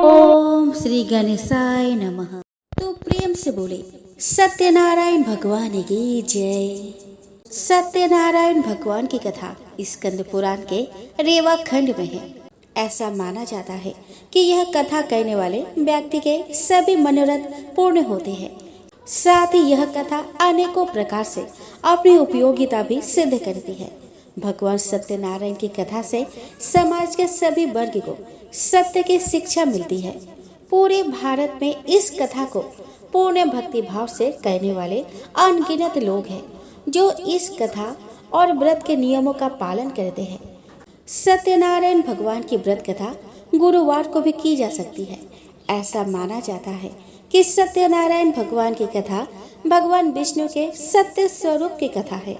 ओम श्री गणेशाय नमः। तो प्रेम से बोले सत्यनारायण भगवान की जय। सत्यनारायण भगवान की कथा स्कंद पुराण के रेवा खंड में है। ऐसा माना जाता है कि यह कथा कहने वाले व्यक्ति के सभी मनोरथ पूर्ण होते हैं। साथ ही यह कथा अनेकों प्रकार से अपनी उपयोगिता भी सिद्ध करती है। भगवान सत्यनारायण की कथा से समाज के सभी वर्ग को सत्य की शिक्षा मिलती है। पूरे भारत में इस कथा को पूर्ण भक्ति भाव से कहने वाले अनगिनत लोग हैं जो इस कथा और व्रत के नियमों का पालन करते हैं। सत्यनारायण भगवान की व्रत कथा गुरुवार को भी की जा सकती है। ऐसा माना जाता है कि सत्यनारायण भगवान की कथा भगवान विष्णु के सत्य स्वरूप की कथा है।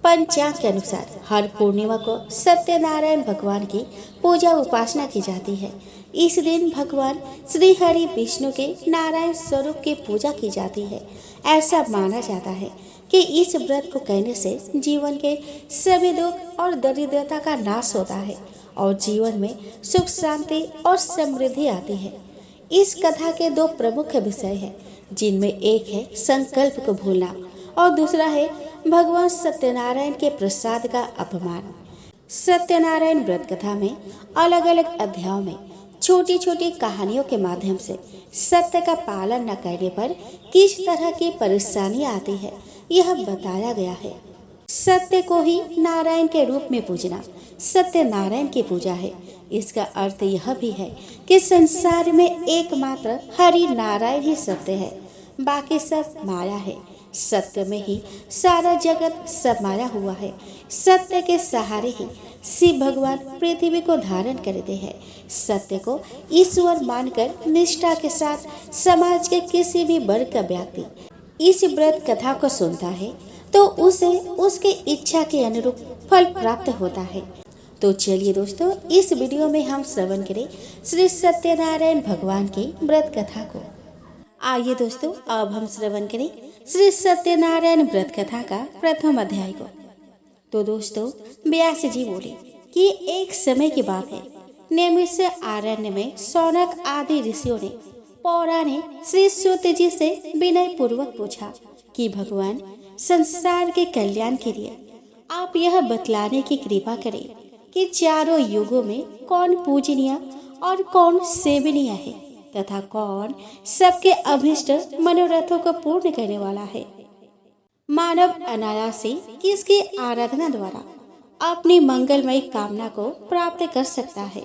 पंचांग के अनुसार हर पूर्णिमा को सत्यनारायण भगवान की पूजा उपासना की जाती है। इस दिन भगवान श्री हरि विष्णु के नारायण स्वरूप की पूजा की जाती है। ऐसा माना जाता है कि इस व्रत को कहने से जीवन के सभी दुख और दरिद्रता का नाश होता है और जीवन में सुख शांति और समृद्धि आती है। इस कथा के दो प्रमुख विषय हैं, जिनमें एक है संकल्प को भूलना और दूसरा है भगवान सत्यनारायण के प्रसाद का अपमान। सत्यनारायण व्रत कथा में अलग अलग अध्यायों में छोटी छोटी कहानियों के माध्यम से सत्य का पालन न करने पर किस तरह की परेशानी आती है यह बताया गया है। सत्य को ही नारायण के रूप में पूजना सत्यनारायण की पूजा है। इसका अर्थ यह भी है कि संसार में एकमात्र हरि नारायण ही सत्य है, बाकी सब माया है। सत्य में ही सारा जगत समाया हुआ है। सत्य के सहारे ही शिव भगवान पृथ्वी को धारण करते हैं। सत्य को ईश्वर मानकर निष्ठा के साथ समाज के किसी भी वर्ग का व्यक्ति इस व्रत कथा को सुनता है तो उसे उसकी इच्छा के अनुरूप फल प्राप्त होता है। तो चलिए दोस्तों, इस वीडियो में हम श्रवण करें श्री सत्यनारायण भगवान की व्रत कथा को। आइए दोस्तों, अब हम श्रवण करें श्री सत्यनारायण व्रत कथा का प्रथम अध्याय को। तो दोस्तों, व्यास जी बोले कि एक समय की बात है। नैमिष आरण्य में शौनक आदि ऋषियों ने पौराणिक श्री सूत जी से विनय पूर्वक पूछा कि भगवान, संसार के कल्याण के लिए आप यह बतलाने की कृपा करें कि चारों युगों में कौन पूजनीय और कौन सेवनीय है तथा कौन सबके अभिष्ट मनोरथों को पूर्ण करने वाला है। मानव अनायास से किसकी आराधना द्वारा अपनी मंगलमय कामना को प्राप्त कर सकता है।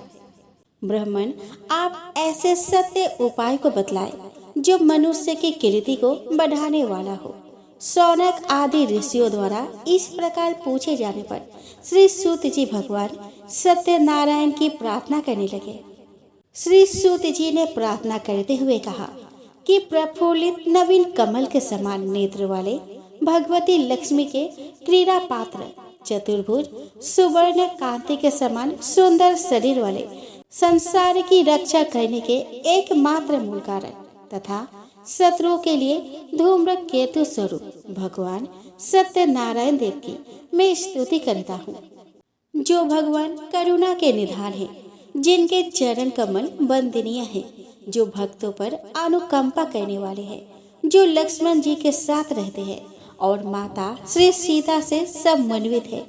ब्राह्मण, आप ऐसे सत्य उपाय को बतलाए जो मनुष्य की कीर्ति को बढ़ाने वाला हो। शौनक आदि ऋषियों द्वारा इस प्रकार पूछे जाने पर श्री सूत जी भगवान सत्यनारायण की प्रार्थना करने लगे। श्री सूत जी ने प्रार्थना करते हुए कहा कि प्रफुल्लित नवीन कमल के समान नेत्र वाले भगवती लक्ष्मी के क्रीड़ा पात्र, चतुर्भुज सुवर्ण कांति के समान सुंदर शरीर वाले, संसार की रक्षा करने के एकमात्र मूल कारण तथा शत्रुओं के लिए धूम्र केतु स्वरूप भगवान सत्यनारायण देव की मैं स्तुति करता हूँ, जो भगवान करुणा के निधान है, जिनके चरण कमल वंदनीय है, जो भक्तों पर अनुकंपा करने वाले हैं, जो लक्ष्मण जी के साथ रहते हैं और माता श्री सीता से समन्वित है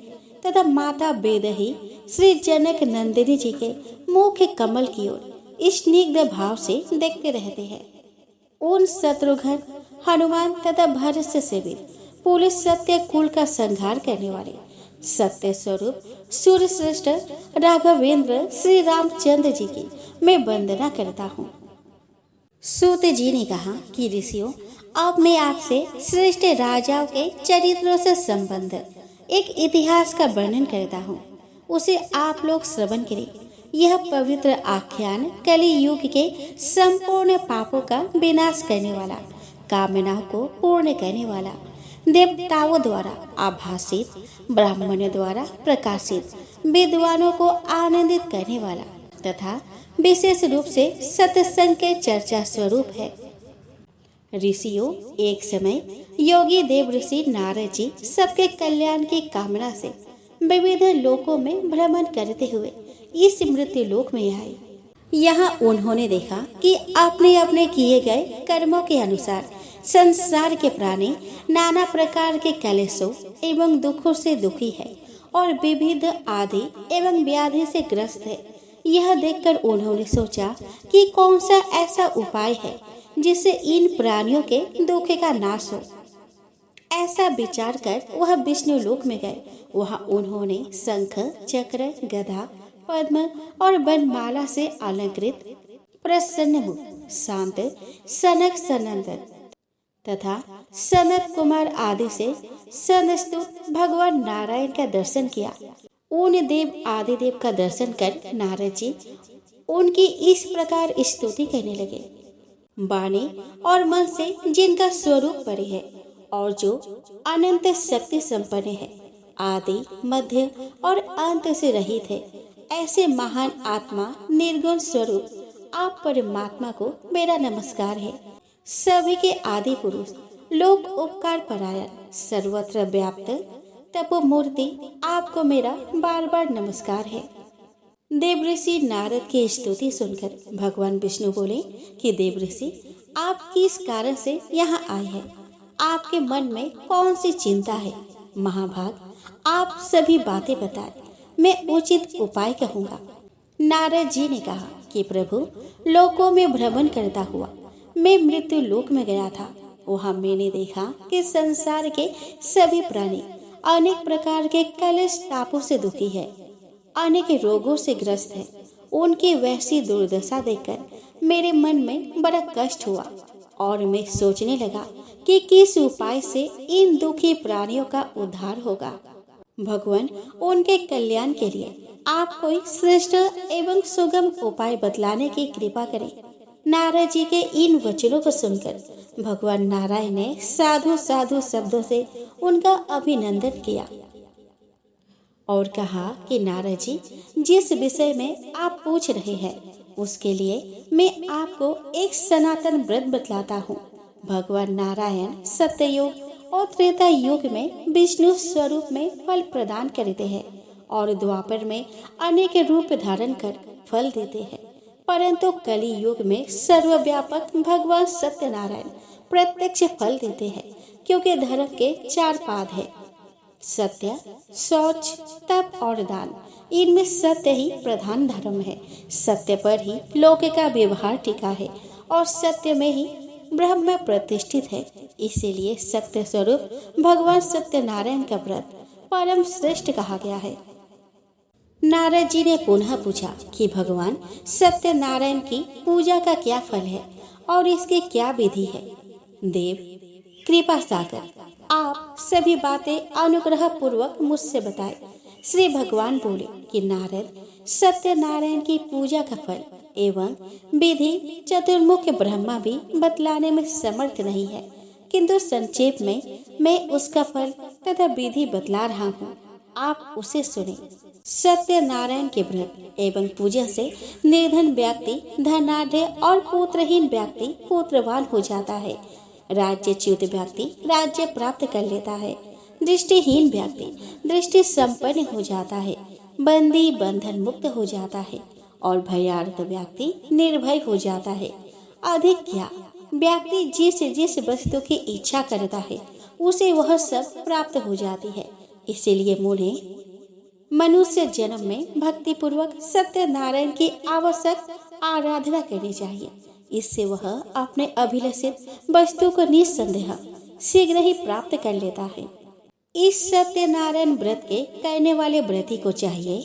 तथा माता बेदही श्री जनक नंदिनी जी के मुख कमल की ओर स्निग्ध भाव से देखते रहते हैं। उन शत्रुघ्न, हनुमान तथा भरत से सेवित पूरे सत्य कुल का संहार करने वाले सत्य स्वरूप सूर्य श्रेष्ठ राघवेंद्र श्री रामचंद्र जी की मैं वंदना करता हूँ। सूत जी ने कहा कि ऋषियों, अब मैं आपसे श्रेष्ठ राजाओं के चरित्रों से संबंध एक इतिहास का वर्णन करता हूँ, उसे आप लोग श्रवण करें। यह पवित्र आख्यान कलि युग के संपूर्ण पापों का विनाश करने वाला, कामनाओं को पूर्ण करने वाला, देवताओं द्वारा आभासित, ब्राह्मणों द्वारा प्रकाशित, विद्वानों को आनंदित करने वाला तथा विशेष रूप से सत्संग के चर्चा स्वरूप है। ऋषियों, एक समय योगी देव ऋषि नारद जी सबके कल्याण की कामना से विविध लोकों में भ्रमण करते हुए इस मृत्यु लोक में आए। यहाँ उन्होंने देखा कि अपने अपने किए गए कर्मों के अनुसार संसार के प्राणी नाना प्रकार के कलेशों एवं दुखों से दुखी है और विविध आदि एवं व्याधि से ग्रस्त है। यह देखकर उन्होंने सोचा कि कौन सा ऐसा उपाय है जिससे इन प्राणियों के दुख का नाश हो। ऐसा विचार कर वह विष्णु लोक में गए। वहां उन्होंने शंख, चक्र, गदा, पद्म और वनमाला से अलंकृत प्रसन्न मुख, शांत सनक सनंदन तथा सनत कुमार आदि से संस्तुत भगवान नारायण का दर्शन किया। उन देव आदि देव का दर्शन कर नारद जी उनकी इस प्रकार स्तुति करने लगे। वाणी और मन से जिनका स्वरूप परे है और जो अनंत शक्ति संपन्न है, आदि मध्य और अंत से रहित है, ऐसे महान आत्मा निर्गुण स्वरूप आप परमात्मा को मेरा नमस्कार है। सभी के आदि पुरुष, लोक उपकार परायण, सर्वत्र व्याप्त तपोमूर्ति आपको मेरा बार बार नमस्कार है। देवऋषि नारद की स्तुति सुनकर भगवान विष्णु बोले कि देवऋषि, आप किस कारण से यहाँ आए हैं? आपके मन में कौन सी चिंता है? महाभाग, आप सभी बातें बताएं, मैं उचित उपाय कहूँगा। नारद जी ने कहा कि प्रभु, लोकों में भ्रमण करता हुआ मैं मृत्यु लोक में गया था। वहाँ मैंने देखा कि संसार के सभी प्राणी अनेक प्रकार के कलेश तापों से दुखी है, अनेक रोगों से ग्रस्त है। उनकी वैसी दुर्दशा देखकर मेरे मन में बड़ा कष्ट हुआ और मैं सोचने लगा कि किस उपाय से इन दुखी प्राणियों का उद्धार होगा। भगवान, उनके कल्याण के लिए आप कोई श्रेष्ठ एवं सुगम उपाय बतलाने की कृपा करें। नारद जी के इन वचनों को सुनकर भगवान नारायण ने साधु साधु शब्दों से उनका अभिनंदन किया और कहा कि नारद जी, जिस विषय में आप पूछ रहे हैं उसके लिए मैं आपको एक सनातन व्रत बतलाता हूँ। भगवान नारायण सत्ययुग और त्रेता युग में विष्णु स्वरूप में फल प्रदान करते हैं और द्वापर में अनेक रूप धारण कर फल देते हैं, परंतु कलि युग में सर्वव्यापक भगवान सत्यनारायण प्रत्यक्ष फल देते हैं, क्योंकि धर्म के 4 पाद है, सत्य, शौच, तप और दान। इनमें सत्य ही प्रधान धर्म है। सत्य पर ही लोक का व्यवहार टिका है और सत्य में ही ब्रह्म प्रतिष्ठित है। इसीलिए सत्य स्वरूप भगवान सत्यनारायण का व्रत परम श्रेष्ठ कहा गया है। नारद जी ने पुनः पूछा कि भगवान सत्यनारायण की पूजा का क्या फल है और इसकी क्या विधि है? देव कृपा सागर, आप सभी बातें अनुग्रह पूर्वक मुझसे बताएं। श्री भगवान बोले कि नारद, सत्यनारायण की पूजा का फल एवं विधि चतुर्मुख ब्रह्मा भी बतलाने में समर्थ नहीं है, किंतु संक्षेप में मैं उसका फल तथा विधि बतला रहा हूँ, आप उसे सुने। सत्यनारायण के व्रत एवं पूजा से निर्धन व्यक्ति धनाढ़ और पुत्रहीन व्यक्ति पुत्रवान हो जाता है। राज्यच्युत व्यक्ति राज्य प्राप्त कर लेता है। दृष्टिहीन व्यक्ति दृष्टि संपन्न हो जाता है। बंदी बंधन मुक्त हो जाता है और भयार्थ व्यक्ति निर्भय हो जाता है। अधिक क्या, व्यक्ति जिस वस्तु की इच्छा करता है उसे वह सब प्राप्त हो जाती है। इसीलिए मुझे मनुष्य जन्म में भक्ति पूर्वक सत्यनारायण की आवश्यक आराधना करनी चाहिए। इससे वह अपने अभिलषित वस्तु को निस्संदेह शीघ्र ही प्राप्त कर लेता है। इस सत्यनारायण व्रत के करने वाले व्रती को चाहिए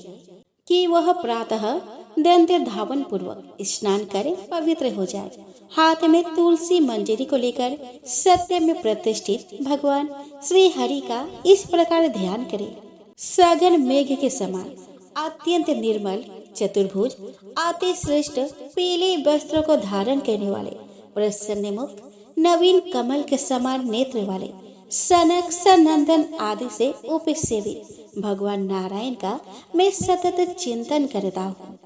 कि वह प्रातः दंत धावन पूर्वक स्नान करे पवित्र हो जाए। हाथ में तुलसी मंजरी को लेकर सत्य में प्रतिष्ठित भगवान श्री हरि का इस प्रकार ध्यान करे। सघन मेघ के समान अत्यंत निर्मल चतुर्भुज अति श्रेष्ठ पीले वस्त्रों को धारण करने वाले प्रसन्न मुख नवीन कमल के समान नेत्र वाले सनक सनंदन आदि से उपसेवित भगवान नारायण का मैं सतत चिंतन करता हूँ।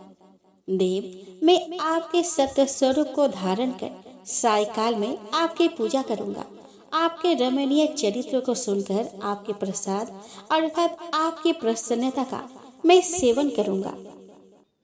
देव, मैं आपके सत्य स्वरूप को धारण कर सायकाल में आपकी पूजा करूँगा। आपके रमणीय चरित्र को सुनकर आपके प्रसाद अर्थात आपकी प्रसन्नता का मैं सेवन करूँगा।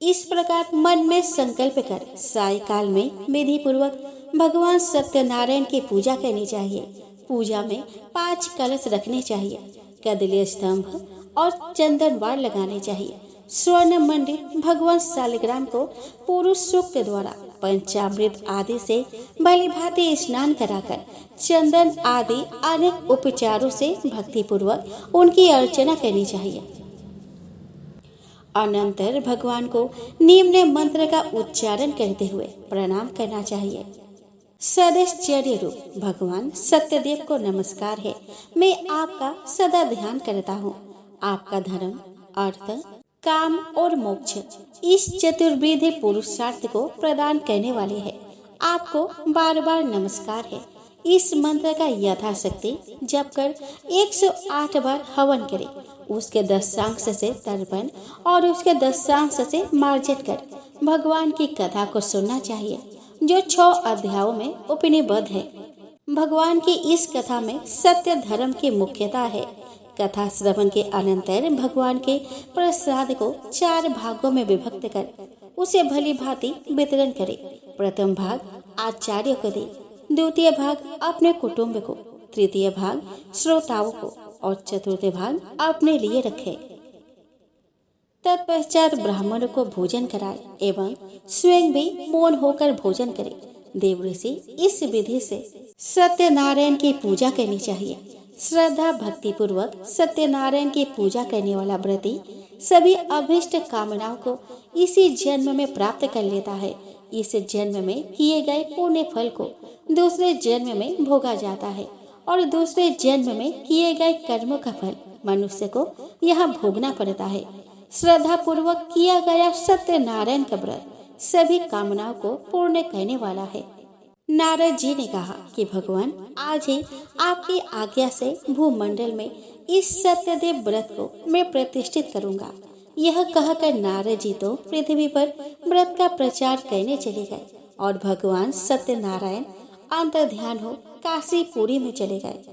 इस प्रकार मन में संकल्प कर सायकाल में विधि पूर्वक भगवान सत्यनारायण की पूजा करनी चाहिए। पूजा में 5 कलश रखने चाहिए, कदली स्तंभ और चंदनवार लगाने चाहिए। स्वर्ण मंडित भगवान शालिग्राम को पुरुष सूक्त द्वारा पंचामृत आदि से भली भांति स्नान कराकर चंदन आदि अनेक उपचारों से भक्ति पूर्वक उनकी अर्चना करनी चाहिए। अनंतर भगवान को निम्न मंत्र का उच्चारण करते हुए प्रणाम करना चाहिए। सदैश्चर्य रूप भगवान सत्यदेव को नमस्कार है। मैं आपका सदा ध्यान करता हूँ। आपका धर्म, अर्थ, काम और मोक्ष इस चतुर्विध पुरुषार्थ को प्रदान करने वाले हैं। आपको बार बार नमस्कार है। इस मंत्र का यथाशक्ति जप कर 108 बार हवन करें। उसके दशांश से तर्पण और उसके दशांश से मार्जन कर भगवान की कथा को सुनना चाहिए, जो 6 अध्यायों में उपनिबद्ध है। भगवान की इस कथा में सत्य धर्म की मुख्यता है। कथा श्रवण के अनंतर भगवान के प्रसाद को 4 भागों में विभक्त कर उसे भली भांति वितरण करे। प्रथम भाग आचार्य को दे, द्वितीय भाग अपने कुटुंब को, तृतीय भाग श्रोताओं को और चतुर्थ भाग अपने लिए रखे। तत्पश्चात ब्राह्मणों को भोजन कराए एवं स्वयं भी मौन होकर भोजन करे। देवऋषि इस विधि से सत्यनारायण की पूजा करनी चाहिए। श्रद्धा भक्ति पूर्वक सत्यनारायण की पूजा करने वाला व्रती सभी अभीष्ट कामनाओं को इसी जन्म में प्राप्त कर लेता है। इस जन्म में किए गए पुण्य फल को दूसरे जन्म में भोगा जाता है और दूसरे जन्म में किए गए कर्मों का फल मनुष्य को यहाँ भोगना पड़ता है। श्रद्धा पूर्वक किया गया सत्यनारायण का व्रत सभी कामनाओं को पूर्ण करने वाला है। नारद जी ने कहा कि भगवान आज ही आपकी आज्ञा से भूमंडल में इस सत्यदेव व्रत को मैं प्रतिष्ठित करूंगा। यह कहकर नारद जी तो पृथ्वी पर व्रत का प्रचार करने चले गए और भगवान सत्यनारायण अंतर्ध्यान हो काशीपुरी में चले गए।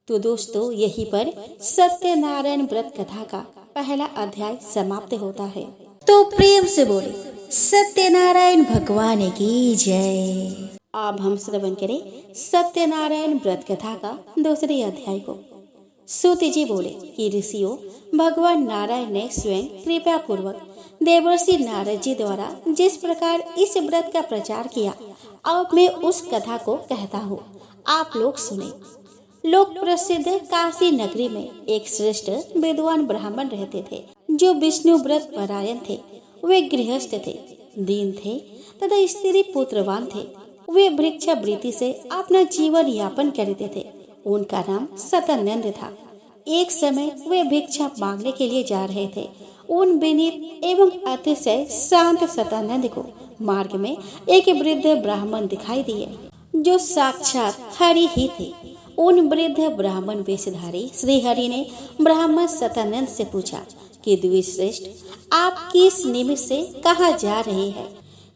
तो दोस्तों, यहीं पर सत्यनारायण व्रत कथा का पहला अध्याय समाप्त होता है। तो प्रेम से बोले सत्यनारायण भगवान की जय। अब हम श्रवण करें सत्यनारायण व्रत कथा का दूसरे अध्याय को। सूत जी बोले कि ऋषियों, भगवान नारायण ने स्वयं कृपा पूर्वक देवर्षि नारद जी द्वारा जिस प्रकार इस व्रत का प्रचार किया, अब मैं उस कथा को कहता हूँ, आप लोग सुने। लोक प्रसिद्ध काशी नगरी में एक श्रेष्ठ विद्वान ब्राह्मण रहते थे, जो विष्णु व्रत परायण थे। वे गृहस्थ थे, दीन थे तथा स्त्री पुत्रवान थे। वे भिक्षावृत्ति से अपना जीवन यापन करते थे। उनका नाम सतानंद था। एक समय वे भिक्षा मांगने के लिए जा रहे थे। उन विनीत एवं अतिशय शांत सतानंद को मार्ग में एक वृद्ध ब्राह्मण दिखाई दिए, जो साक्षात हरि ही थे। उन वृद्ध ब्राह्मण वेशधारी श्री हरि ने ब्राह्मण सतानंद से पूछा कि द्विश्रेष्ठ, आप किस निमित्त से कहाँ जा रहे हैं?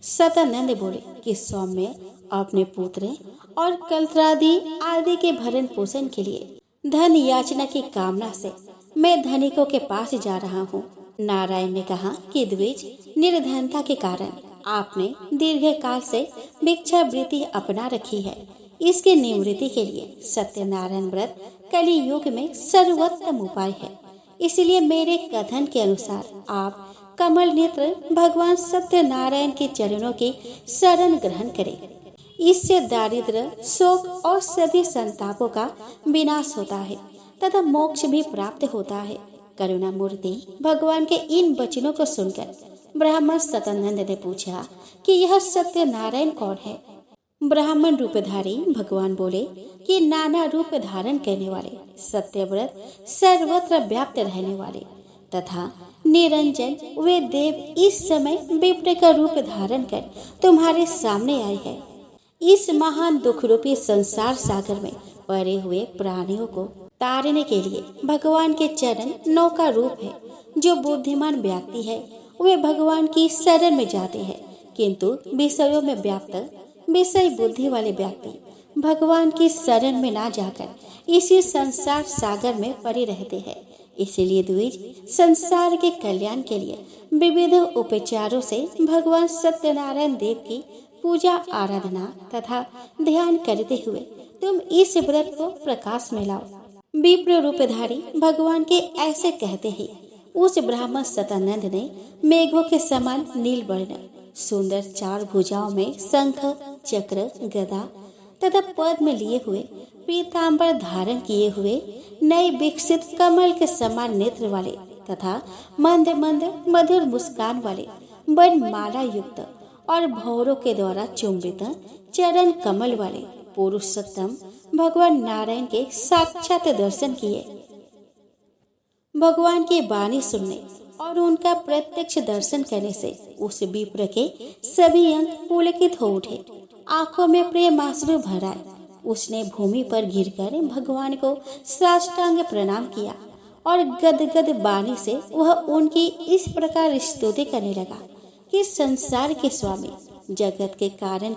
सतानंद बोले कि सौम्य, अपने पुत्र और कलत्रादि आदि के भरण पोषण के लिए धन याचना की कामना से मैं धनिकों के पास जा रहा हूँ। नारायण ने कहा कि द्विज, निर्धनता के कारण आपने दीर्घ काल से भिक्षावृत्ति अपना रखी है। इसके निवृत्ति के लिए सत्यनारायण व्रत कलि युग में सर्वोत्तम उपाय है। इसलिए मेरे कथन के अनुसार आप कमल नेत्र भगवान सत्यनारायण के चरणों की शरण ग्रहण करें। इससे दारिद्र्य, शोक और सभी संतापों का विनाश होता है तथा मोक्ष भी प्राप्त होता है। करुणा मूर्ति भगवान के इन वचनों को सुनकर ब्राह्मण सतानंद ने पूछा कि यह सत्यनारायण कौन है? ब्राह्मण रूपधारी भगवान बोले कि नाना रूप धारण करने वाले, सत्यव्रत, सर्वत्र व्याप्त रहने वाले तथा निरंजन वे देव इस समय विप्र का रूप धारण कर तुम्हारे सामने आए हैं। इस महान दुख रूपी संसार सागर में पड़े हुए प्राणियों को तारने के लिए भगवान के चरण नौका रूप है। जो बुद्धिमान व्यक्ति है वे भगवान की शरण में जाते हैं, किंतु विषयों में व्याप्त विषय बुद्धि वाले व्यक्ति भगवान की शरण में ना जाकर इसी संसार सागर में पड़े रहते हैं। इसलिए द्विज संसार के कल्याण के लिए विविध उपचारों से भगवान सत्यनारायण देव की पूजा आराधना तथा ध्यान करते हुए तुम इस व्रत को प्रकाश में लाओ। विप्र रूपधारी भगवान के ऐसे कहते ही उस ब्राह्मण सतानंद ने मेघों के समान नील वर्ण सुंदर 4 भुजाओं में शंख चक्र गदा तथा पद्म लिए हुए पीतांबर धारण किए हुए नए विकसित कमल के समान नेत्र वाले तथा मंद मंद मधुर मुस्कान वाले वन माला युक्त और भौरों के द्वारा चुंबित चरण कमल वाले पुरुषोत्तम भगवान नारायण के साक्षात दर्शन किए। भगवान की वाणी सुनने और उनका प्रत्यक्ष दर्शन करने से उस विप्र के सभी अंग पुलकित हो उठे, आंखों में प्रेमाश्रु भर आए। उसने भूमि पर गिरकर भगवान को साष्टांग प्रणाम किया और गदगद वाणी से वह उनकी इस प्रकार स्तुति करने लगा कि संसार के स्वामी जगत के कारण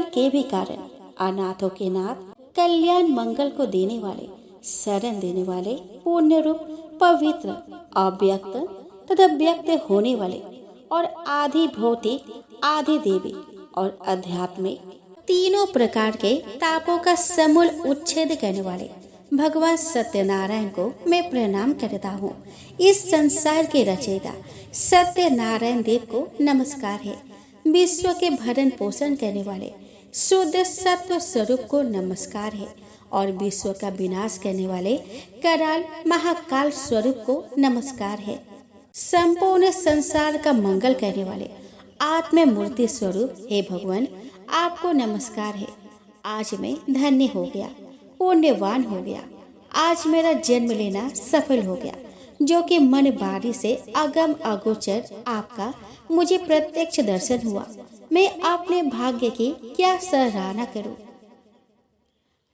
के भी कारण अनाथों के नाथ कल्याण मंगल को देने वाले शरण देने वाले पुण्य रूप पवित्र अव्यक्त तथा व्यक्त होने वाले और आदि भौतिक आदि देवी और आध्यात्मिक तीनों प्रकार के तापों का समूल उच्छेद करने वाले भगवान सत्यनारायण को मैं प्रणाम करता हूँ। इस संसार के रचयिता सत्यनारायण देव को नमस्कार है। विश्व के भरण पोषण करने वाले शुद्ध सत्व स्वरूप को नमस्कार है और विश्व का विनाश करने वाले कराल महाकाल स्वरूप को नमस्कार है। संपूर्ण संसार का मंगल करने वाले आत्म मूर्ति स्वरूप हे भगवान आपको नमस्कार है। आज मैं धन्य हो गया, पुण्यवान हो गया। आज मेरा जन्म लेना सफल हो गया, जो कि मन बारी से अगम अगोचर आपका मुझे प्रत्यक्ष दर्शन हुआ। मैं अपने भाग्य की क्या सराहना करूं।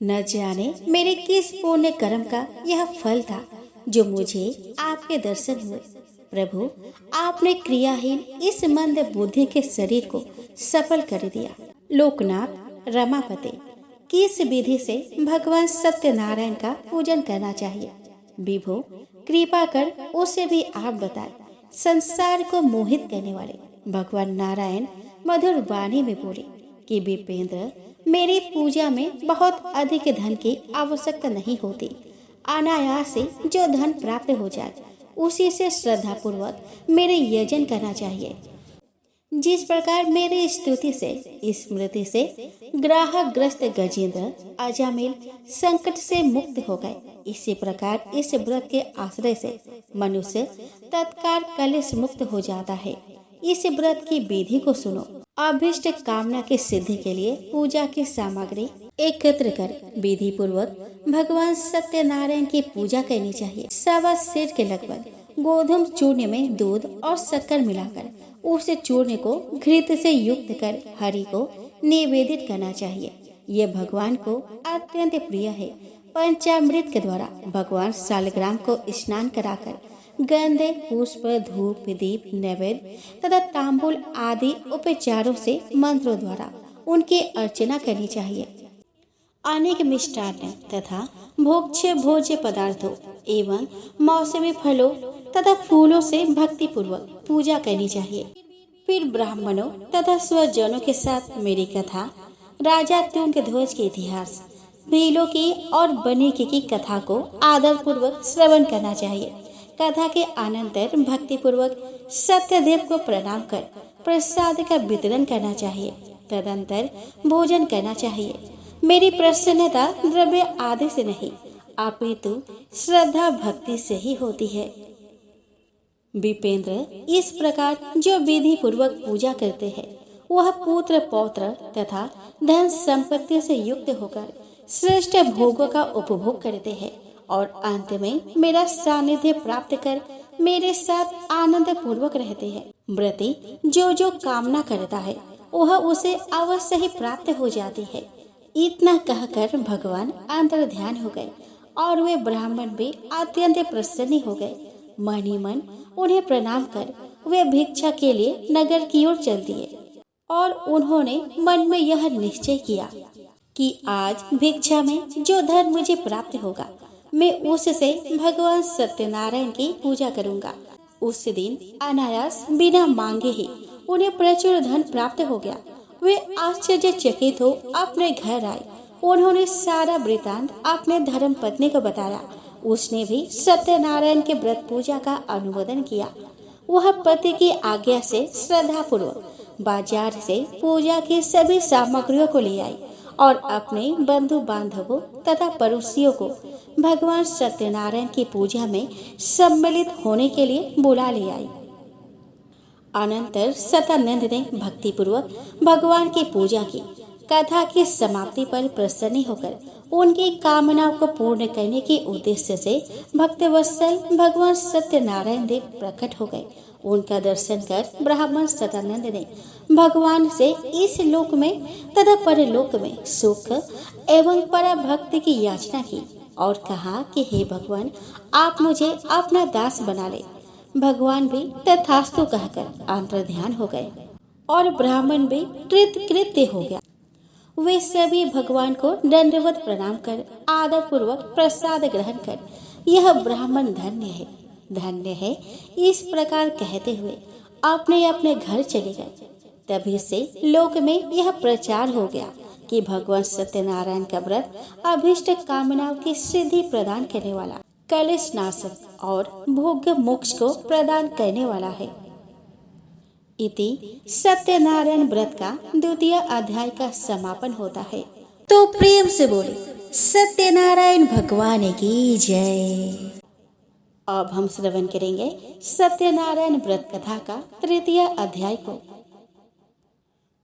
न जाने मेरे किस पुण्य कर्म का यह फल था जो मुझे आपके दर्शन हुए। प्रभु आपने क्रियाहीन इस मंद बुद्धि के शरीर को सफल कर दिया। लोकनाथ रमापति किस विधि से भगवान सत्यनारायण का पूजन करना चाहिए? विभो कृपा कर उसे भी आप बताएं। संसार को मोहित करने वाले भगवान नारायण मधुर वाणी में बोले कि विपेंद्र मेरी पूजा में बहुत अधिक धन की आवश्यकता नहीं होती। अनायास से जो धन प्राप्त हो जाए उसी से श्रद्धा पूर्वक मेरे यजन करना चाहिए। जिस प्रकार मेरी स्तुति से स्मृति से ग्राहग्रस्त गजेंद्र अजामिल संकट से मुक्त हो गए, इसी प्रकार इस व्रत के आश्रय से मनुष्य तत्काल कलेश मुक्त हो जाता है। इस व्रत की विधि को सुनो। अभिष्ट कामना की सिद्धि के लिए पूजा की सामग्री एकत्र कर विधि पूर्वक भगवान सत्यनारायण की पूजा करनी चाहिए। 1.25 सेर के लगभग गोधूम चूर्ण में दूध और शक्कर मिलाकर उस चूर्ण को घृत से युक्त कर हरि को निवेदित करना चाहिए। ये भगवान को अत्यंत प्रिय है। पंचामृत के द्वारा भगवान शालग्राम को स्नान कराकर गंध पुष्प धूप दीप नैवेद्य तथा तांबूल आदि उपचारों से मंत्रों द्वारा उनकी अर्चना करनी चाहिए। अनेक मिष्टान्न तथा भोज्य भोज्य पदार्थों एवं मौसमी फलों तथा फूलों से भक्ति पूर्वक पूजा करनी चाहिए। फिर ब्राह्मणों तथा स्वजनों के साथ मेरी कथा, राजा तुंगध्वज के इतिहास, भीलों की और बनीकी की कथा को आदर पूर्वक श्रवण करना चाहिए। कथा के अनंतर भक्ति पूर्वक सत्यदेव को प्रणाम कर प्रसाद का वितरण करना चाहिए। तदंतर भोजन करना चाहिए। मेरी प्रसन्नता द्रव्य आदि से नहीं अपितु श्रद्धा भक्ति से ही होती है। विपेंद्र इस प्रकार जो विधि पूर्वक पूजा करते हैं वह पुत्र पौत्र तथा धन संपत्ति से युक्त होकर श्रेष्ठ भोगों का उपभोग करते हैं और अंत में मेरा सानिध्य प्राप्त कर मेरे साथ आनंद पूर्वक रहते हैं। व्रती जो जो कामना करता है वह उसे अवश्य ही प्राप्त हो जाती है। इतना कहकर भगवान अंतर ध्यान हो गए और वे ब्राह्मण भी अत्यंत प्रसन्न हो गए। मन ही मन उन्हें प्रणाम कर वे भिक्षा के लिए नगर की ओर चल दिए और उन्होंने मन में यह निश्चय किया कि आज भिक्षा में जो धन मुझे प्राप्त होगा, मैं उससे भगवान सत्यनारायण की पूजा करूंगा। उस दिन अनायास बिना मांगे ही उन्हें प्रचुर धन प्राप्त हो गया। वे आश्चर्यचकित हो अपने घर आए। उन्होंने सारा वृतांत अपने धर्म पत्नी को बताया। उसने भी सत्यनारायण के व्रत पूजा का अनुमोदन किया। वह पति की आज्ञा से श्रद्धापूर्वक बाजार से पूजा की सभी सामग्रियों को ले आई और अपने बंधु बांधवों तथा पड़ोसियों को भगवान सत्यनारायण की पूजा में सम्मिलित होने के लिए बुला ले आई। अनंतर सतानंद ने भक्तिपूर्वक भगवान की पूजा की। कथा की समाप्ति पर प्रसन्न होकर उनकी कामनाओं को पूर्ण करने के उद्देश्य से भक्तवत्सल भगवान सत्यनारायण देव प्रकट हो गए। उनका दर्शन कर ब्राह्मण सतानंद ने भगवान से इस लोक में तथा परलोक में सुख एवं पराभक्ति की याचना की और कहा कि हे भगवान, आप मुझे अपना दास बना ले। भगवान भी तथास्तु कहकर अंतर्ध्यान हो गए और ब्राह्मण भी कृतकृत्य हो गया। वे सभी भगवान को दंडवत प्रणाम कर आदर पूर्वक प्रसाद ग्रहण कर यह ब्राह्मण धन्य है, धन्य है, इस प्रकार कहते हुए अपने अपने घर चले गए। तभी से लोक में यह प्रचार हो गया कि भगवान सत्यनारायण का व्रत अभीष्ट कामनाओं की सिद्धि प्रदान करने वाला, कलेश नाशक और भोग्य मोक्ष को प्रदान करने वाला है। इति सत्यनारायण व्रत का द्वितीय अध्याय का समापन होता है। तो प्रेम से बोले सत्यनारायण भगवान की जय। अब हम श्रवण करेंगे सत्यनारायण व्रत कथा का तृतीय अध्याय को।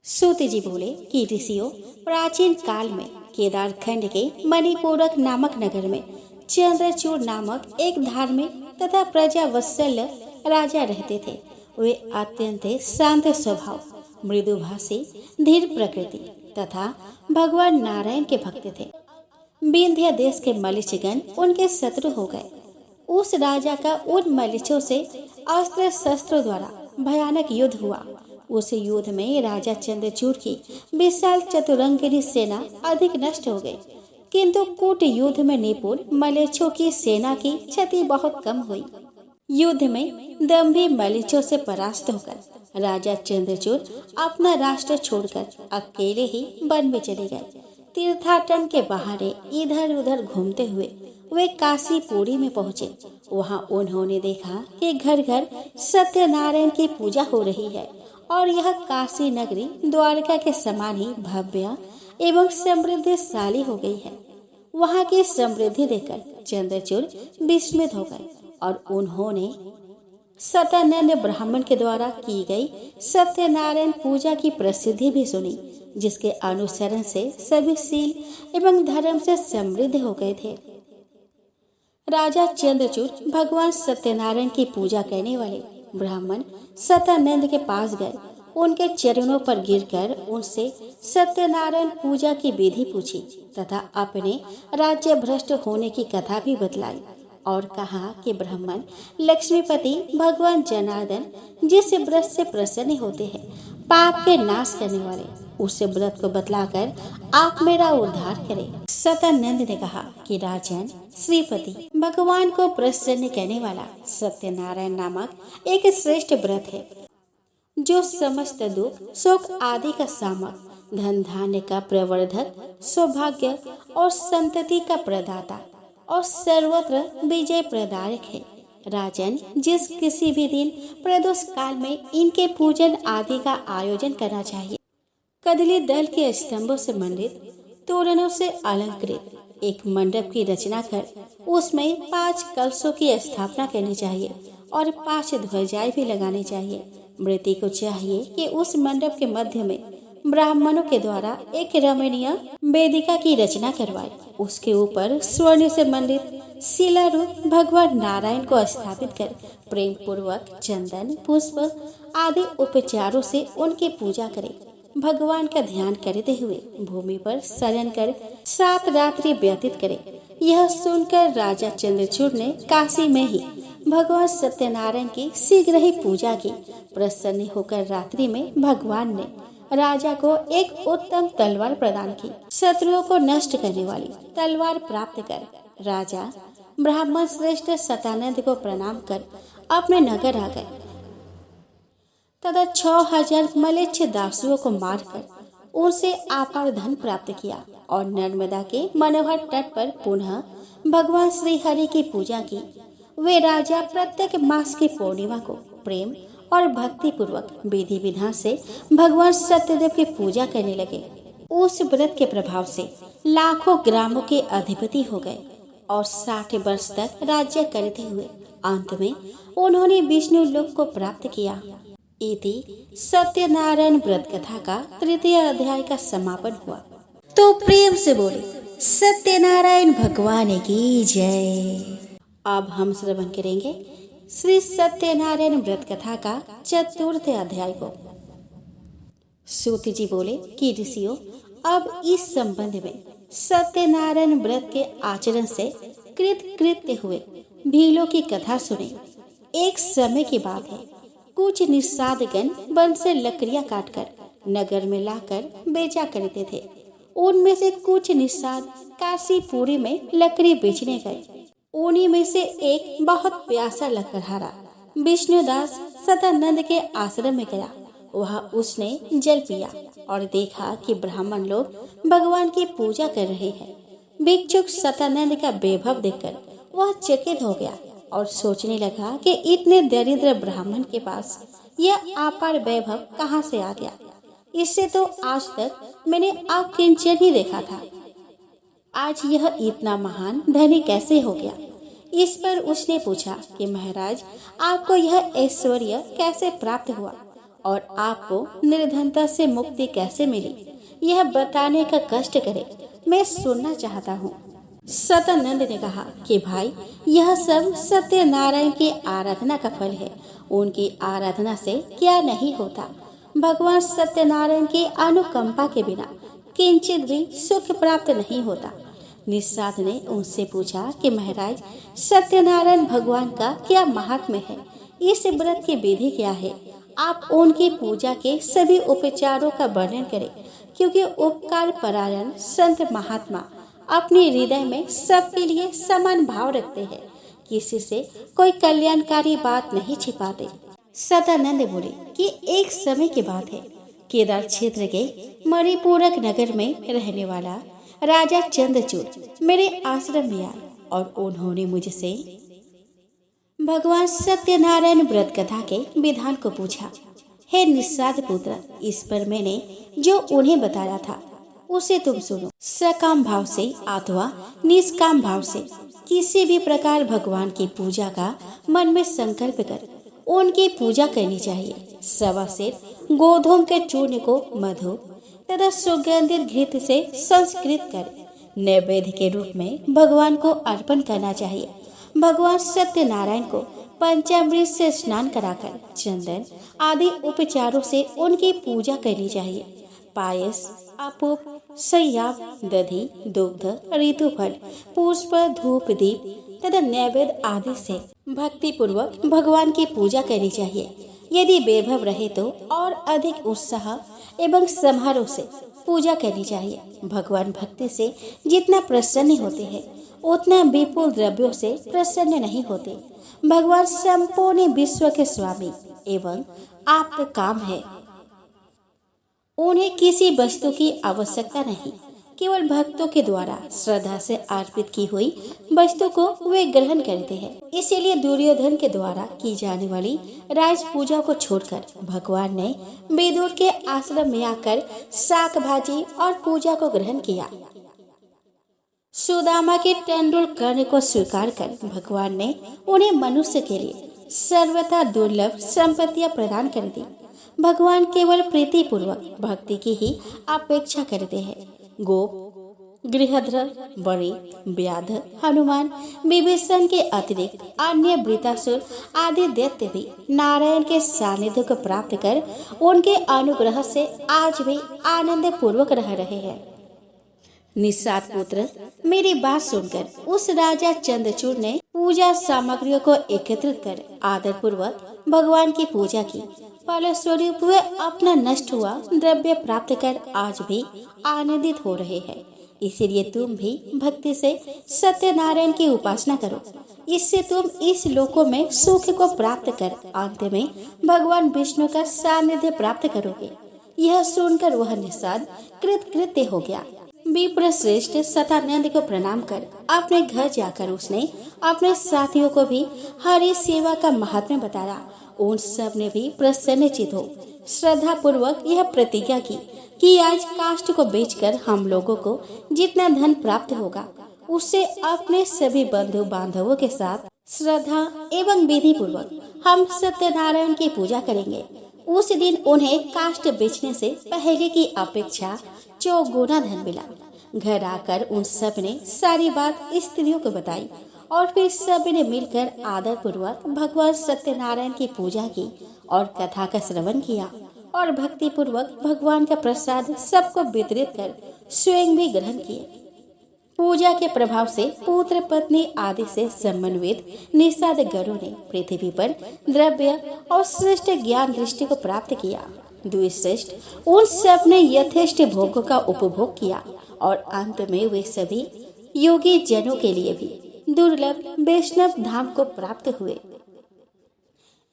सूत जी बोले कि ऋषियों, प्राचीन काल में केदार खंड के मणिपूरक नामक नगर में चंद्रचूड़ नामक एक धार्मिक तथा प्रजावत्सल राजा रहते थे। वे अत्यंत शांत स्वभाव, मृदुभाषी, धीर प्रकृति तथा भगवान नारायण के भक्त थे। विंध्य देश के मलिचगण उनके शत्रु हो गए। उस राजा का उन मलिचों से अस्त्र शस्त्रों द्वारा भयानक युद्ध हुआ। उस युद्ध में राजा चंद्रचूड़ की विशाल चतुरंगिनी सेना अधिक नष्ट हो गई, किंतु कूट युद्ध में निपुण मलेच्छों की सेना की क्षति बहुत कम हुई। युद्ध में दंभी मलेच्छों से परास्त होकर राजा चंद्रचूड़ अपना राष्ट्र छोड़कर अकेले ही वन में चले गए। तीर्थाटन के बहाने इधर उधर घूमते हुए वे काशीपुरी में पहुँचे। वहाँ उन्होंने देखा कि घर घर सत्यनारायण की पूजा हो रही है और यह काशी नगरी द्वारका के समान ही भव्य एवं समृद्धिशाली हो गई है। वहाँ की समृद्धि देखकर चंद्रचूड़ विस्मित हो गए और उन्होंने सतानंद ब्राह्मण के द्वारा की गई सत्यनारायण पूजा की प्रसिद्धि भी सुनी, जिसके अनुसरण से सभी शील एवं धर्म से समृद्ध हो गए थे। राजा चंद्रचूड़ भगवान सत्यनारायण की पूजा करने वाले ब्राह्मण सतानंद के पास गए। उनके चरणों पर गिरकर उनसे सत्यनारायण पूजा की विधि पूछी तथा अपने राज्य भ्रष्ट होने की कथा भी बतलाई और कहा कि ब्राह्मण लक्ष्मीपति भगवान जनार्दन जिस व्रत से प्रसन्न होते हैं, पाप के नाश करने वाले, उस व्रत को बतलाकर आप मेरा उद्धार करें। सतानंद ने कहा कि राजन, श्रीपति भगवान को प्रसन्न करने वाला सत्यनारायण नामक एक श्रेष्ठ व्रत है, जो समस्त दुख शोक आदि का शामक, धन धान्य का प्रवर्धक, सौभाग्य और संतति का प्रदाता और सर्वत्र विजय प्रदायक है। राजन, जिस किसी भी दिन प्रदोष काल में इनके पूजन आदि का आयोजन करना चाहिए। कदली दल के स्तंभों से मंडित, तोरणों से अलंकृत एक मंडप की रचना कर उसमें 5 कलशों की स्थापना करनी चाहिए और 5 ध्वजाएं भी लगानी चाहिए। मृत्यु को चाहिए कि उस मंडप के मध्य में ब्राह्मणों के द्वारा एक रमणीय वेदिका की रचना करवाए। उसके ऊपर स्वर्ण से मंडित शिला रूप भगवान नारायण को स्थापित कर प्रेम पूर्वक चंदन, पुष्प आदि उपचारों से उनकी पूजा करें। भगवान का ध्यान करते हुए भूमि पर शयन कर 7 रात्रि व्यतीत करें। यह सुनकर राजा चंद्रचूड़ ने काशी में ही भगवान सत्यनारायण की शीघ्र ही पूजा की। प्रसन्न होकर रात्रि में भगवान ने राजा को एक उत्तम तलवार प्रदान की। शत्रुओं को नष्ट करने वाली तलवार प्राप्त कर राजा ब्राह्मण श्रेष्ठ सतानंद को प्रणाम कर अपने नगर आ गए तथा 6000 मलेच्छ दासियों को मारकर उनसे अपार धन प्राप्त किया और नर्मदा के मनोहर तट पर पुनः भगवान श्री हरि की पूजा की। वे राजा प्रत्येक मास की पूर्णिमा को प्रेम और भक्ति पूर्वक विधि विधान से भगवान सत्यदेव की पूजा करने लगे। उस व्रत के प्रभाव से लाखों ग्रामों के अधिपति हो गए और 60 वर्ष तक राज्य करते हुए अंत में उन्होंने विष्णु लोक को प्राप्त किया। इति सत्यनारायण व्रत कथा का 3य अध्याय का समापन हुआ। तो प्रेम से बोले सत्यनारायण भगवान की जय। अब हम श्रवण करेंगे श्री सत्यनारायण व्रत कथा का 4th अध्याय को। सूत जी बोले कि ऋषियों, अब इस संबंध में सत्यनारायण व्रत के आचरण से कृतकृत्य हुए भीलों की कथा सुने। एक समय की बात है, कुछ निषादगण वन से लकड़ियां काटकर नगर में लाकर बेचा करते थे। उनमें से कुछ निषाद काशीपुरी में लकड़ी बेचने गए। उन्हीं में से एक बहुत प्यासा लकड़हारा विष्णुदास सदानंद के आश्रम में गया। वहां उसने जल पिया और देखा कि ब्राह्मण लोग भगवान की पूजा कर रहे हैं। भिक्षुक सदानंद का वैभव देखकर वह चकित हो गया और सोचने लगा कि इतने दरिद्र ब्राह्मण के पास यह अपार वैभव कहाँ से आ गया। इससे तो आज तक मैंने अकिंचन ही देखा था। आज यह इतना महान धनी कैसे हो गया। इस पर उसने पूछा कि महाराज, आपको यह ऐश्वर्य कैसे प्राप्त हुआ और आपको निर्धनता से मुक्ति कैसे मिली, यह बताने का कष्ट करे, मैं सुनना चाहता हूँ। सदानंद ने कहा कि भाई, यह सब सत्यनारायण की आराधना का फल है। उनकी आराधना से क्या नहीं होता। भगवान सत्यनारायण की अनुकंपा के बिना किंचित भी सुख प्राप्त नहीं होता। निषाद ने उनसे पूछा कि महाराज, सत्यनारायण भगवान का क्या महात्म्य है, इस व्रत की विधि क्या है। आप उनकी पूजा के सभी उपचारों का वर्णन करें, क्योंकि उपकार परायण संत महात्मा अपने हृदय में सबके लिए समान भाव रखते हैं, किसी से कोई कल्याणकारी बात नहीं छिपाते। सदानंद बोले कि एक समय की बात है, केदार क्षेत्र के मणिपूरक नगर में रहने वाला राजा चंद्रचूड़ मेरे आश्रम में आए और उन्होंने मुझसे भगवान सत्यनारायण व्रत कथा के विधान को पूछा। हे निषाद पुत्र, इस पर मैंने जो उन्हें बताया था उसे तुम सुनो। सकाम भाव से अथवा निष्काम भाव से किसी भी प्रकार भगवान की पूजा का मन में संकल्प कर उनकी पूजा करनी चाहिए। सवा सेर गोधूम के चूर्ण को मधु तथा सुगंधित घृत से संस्कृत कर नैवेद्य के रूप में भगवान को अर्पण करना चाहिए। भगवान सत्यनारायण को पंचामृत से स्नान कराकर चंदन आदि उपचारों से उनकी पूजा करनी चाहिए। पायस, अपूप, संयाप, दधि, दुग्ध, ऋतुफल, पुष्प, धूप, दीप तथा नैवेद्य आदि से भक्ति पूर्वक भगवान की पूजा करनी चाहिए। यदि वैभव रहे तो और अधिक उत्साह एवं समारोह से पूजा करनी चाहिए। भगवान भक्ति से जितना प्रसन्न होते हैं उतना विपुल द्रव्यों से प्रसन्न नहीं होते। भगवान संपूर्ण विश्व के स्वामी एवं आप्त काम है। उन्हें किसी वस्तु की आवश्यकता नहीं, केवल भक्तों के द्वारा श्रद्धा से अर्पित की हुई वस्तु को वे ग्रहण करते हैं। इसीलिए दुर्योधन के द्वारा की जाने वाली राज पूजा को छोड़कर भगवान ने विदुर के आश्रम में आकर शाक भाजी और पूजा को ग्रहण किया। सुदामा के टंडुल कर्ण को स्वीकार कर भगवान ने उन्हें मनुष्य के लिए सर्वथा दुर्लभ संपत्तियां प्रदान कर दी। भगवान केवल प्रीति पूर्वक भक्ति की ही अपेक्षा करते हैं। गोप, गृहधर, बड़े, व्याध, हनुमान, विभीषण के अतिरिक्त अन्य वृतासुर आदि दैत्य भी नारायण के सानिध्य को प्राप्त कर उनके अनुग्रह से आज भी आनंद पूर्वक रह रहे हैं। निषाद पुत्र, मेरी बात सुनकर उस राजा चंद्रचूड़ ने पूजा सामग्रियों को एकत्रित कर आदर पूर्वक भगवान की पूजा की फलस्वरूप वे अपना नष्ट हुआ द्रव्य प्राप्त कर आज भी आनंदित हो रहे हैं। इसीलिए तुम भी भक्ति से सत्यनारायण की उपासना करो। इससे तुम इस लोकों में सुख को प्राप्त कर अंत में भगवान विष्णु का सानिध्य प्राप्त करोगे। यह सुनकर वह निषाद कृतकृत्य हो गया। विप्र श्रेष्ठ सतानंद को प्रणाम कर अपने घर जाकर उसने अपने साथियों को भी हरि सेवा का महात्म्य बताया। उन सब ने भी प्रसन्नचित हो श्रद्धा पूर्वक यह प्रतिज्ञा की कि आज काष्ठ को बेचकर हम लोगों को जितना धन प्राप्त होगा उससे अपने सभी बंधु बांधवों के साथ श्रद्धा एवं विधि पूर्वक हम सत्यनारायण की पूजा करेंगे। उस दिन उन्हें काष्ठ बेचने से पहले की अपेक्षा चौगुना धन मिला। घर आकर उन सब ने सारी बात स्त्रियों को बताई और फिर सब ने मिलकर आदर पूर्वक भगवान सत्यनारायण की पूजा की और कथा का श्रवण किया और भक्ति पूर्वक भगवान का प्रसाद सबको वितरित कर स्वयं भी ग्रहण किए। पूजा के प्रभाव से पुत्र पत्नी आदि से समन्वित निषाद गणों ने पृथ्वी पर द्रव्य और श्रेष्ठ ज्ञान दृष्टि को प्राप्त किया। द्विश्रेष्ठ उन सब ने यथेष्ट भोगों का उपभोग किया और अंत में वे सभी योगी जनों के लिए भी दुर्लभ वैष्णव धाम को प्राप्त हुए।